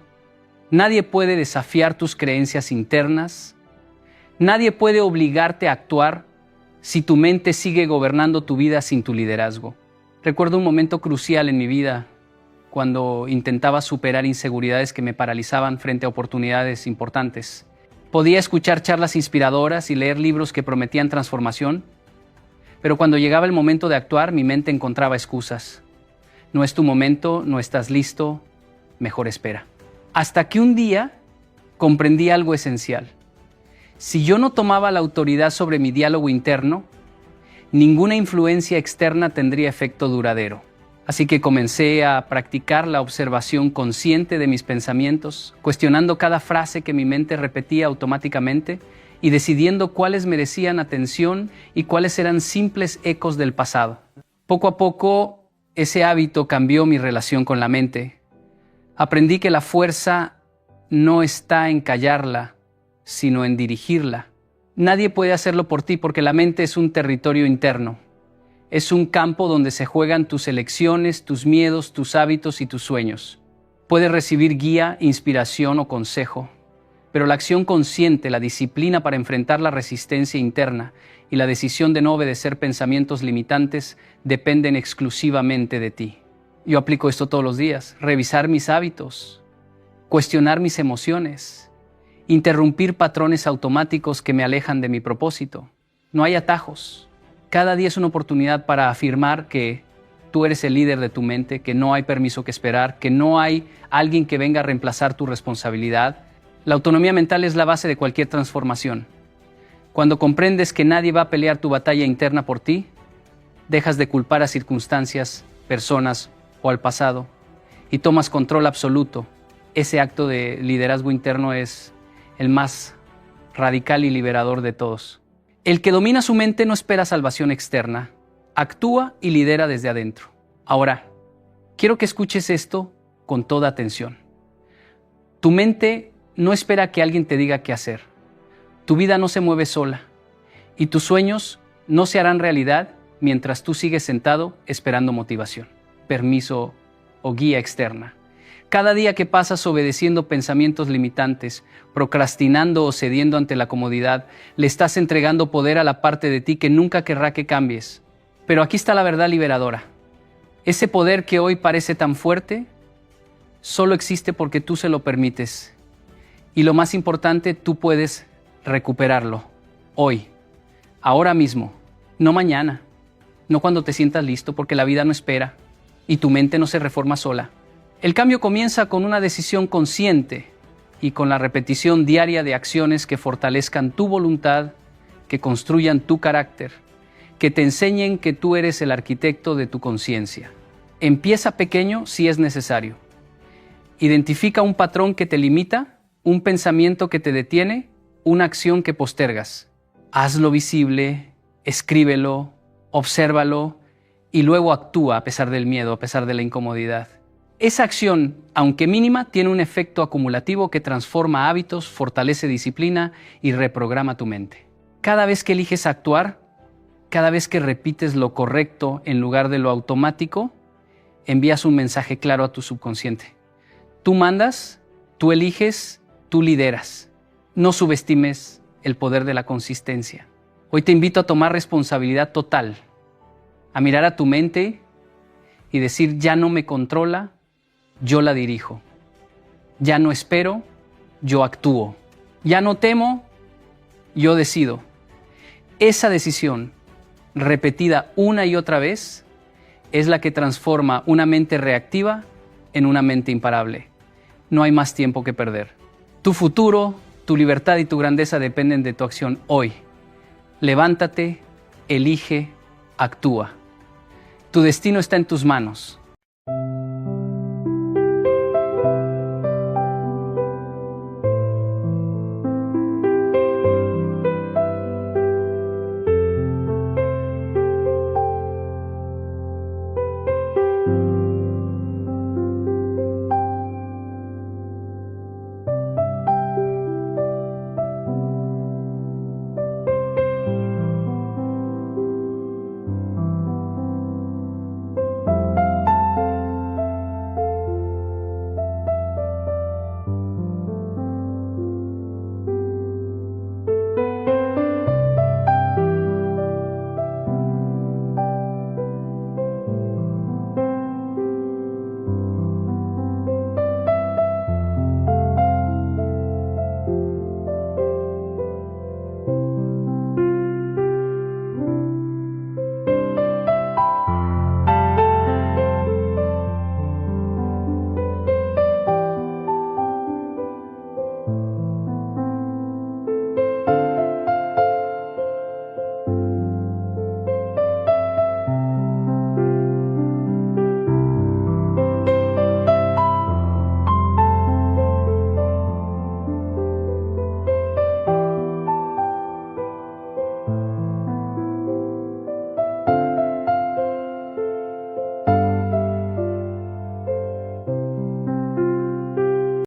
nadie puede desafiar tus creencias internas, nadie puede obligarte a actuar si tu mente sigue gobernando tu vida sin tu liderazgo. Recuerdo un momento crucial en mi vida cuando intentaba superar inseguridades que me paralizaban frente a oportunidades importantes. Podía escuchar charlas inspiradoras y leer libros que prometían transformación, pero cuando llegaba el momento de actuar, mi mente encontraba excusas. No es tu momento, no estás listo, mejor espera. Hasta que un día comprendí algo esencial. Si yo no tomaba la autoridad sobre mi diálogo interno, ninguna influencia externa tendría efecto duradero. Así que comencé a practicar la observación consciente de mis pensamientos, cuestionando cada frase que mi mente repetía automáticamente y decidiendo cuáles merecían atención y cuáles eran simples ecos del pasado. Poco a poco, ese hábito cambió mi relación con la mente. Aprendí que la fuerza no está en callarla, sino en dirigirla. Nadie puede hacerlo por ti porque la mente es un territorio interno. Es un campo donde se juegan tus elecciones, tus miedos, tus hábitos y tus sueños. Puedes recibir guía, inspiración o consejo, pero la acción consciente, la disciplina para enfrentar la resistencia interna y la decisión de no obedecer pensamientos limitantes dependen exclusivamente de ti. Yo aplico esto todos los días: revisar mis hábitos, cuestionar mis emociones, interrumpir patrones automáticos que me alejan de mi propósito. No hay atajos. Cada día es una oportunidad para afirmar que tú eres el líder de tu mente, que no hay permiso que esperar, que no hay alguien que venga a reemplazar tu responsabilidad. La autonomía mental es la base de cualquier transformación. Cuando comprendes que nadie va a pelear tu batalla interna por ti, dejas de culpar a circunstancias, personas o al pasado y tomas control absoluto. Ese acto de liderazgo interno es el más radical y liberador de todos. El que domina su mente no espera salvación externa, actúa y lidera desde adentro. Ahora, quiero que escuches esto con toda atención. Tu mente no espera que alguien te diga qué hacer. Tu vida no se mueve sola y tus sueños no se harán realidad mientras tú sigues sentado esperando motivación, permiso o guía externa. Cada día que pasas obedeciendo pensamientos limitantes, procrastinando o cediendo ante la comodidad, le estás entregando poder a la parte de ti que nunca querrá que cambies. Pero aquí está la verdad liberadora. Ese poder que hoy parece tan fuerte, solo existe porque tú se lo permites. Y lo más importante, tú puedes recuperarlo. Hoy, ahora mismo, no mañana, no cuando te sientas listo, porque la vida no espera y tu mente no se reforma sola. El cambio comienza con una decisión consciente y con la repetición diaria de acciones que fortalezcan tu voluntad, que construyan tu carácter, que te enseñen que tú eres el arquitecto de tu conciencia. Empieza pequeño si es necesario. Identifica un patrón que te limita, un pensamiento que te detiene, una acción que postergas. Hazlo visible, escríbelo, obsérvalo y luego actúa a pesar del miedo, a pesar de la incomodidad. Esa acción, aunque mínima, tiene un efecto acumulativo que transforma hábitos, fortalece disciplina y reprograma tu mente. Cada vez que eliges actuar, cada vez que repites lo correcto en lugar de lo automático, envías un mensaje claro a tu subconsciente. Tú mandas, tú eliges, tú lideras. No subestimes el poder de la consistencia. Hoy te invito a tomar responsabilidad total, a mirar a tu mente y decir: ya no me controla, yo la dirijo. Ya no espero, yo actúo. Ya no temo, yo decido. Esa decisión, repetida una y otra vez, es la que transforma una mente reactiva en una mente imparable. No hay más tiempo que perder. Tu futuro, tu libertad y tu grandeza dependen de tu acción hoy. Levántate, elige, actúa. Tu destino está en tus manos.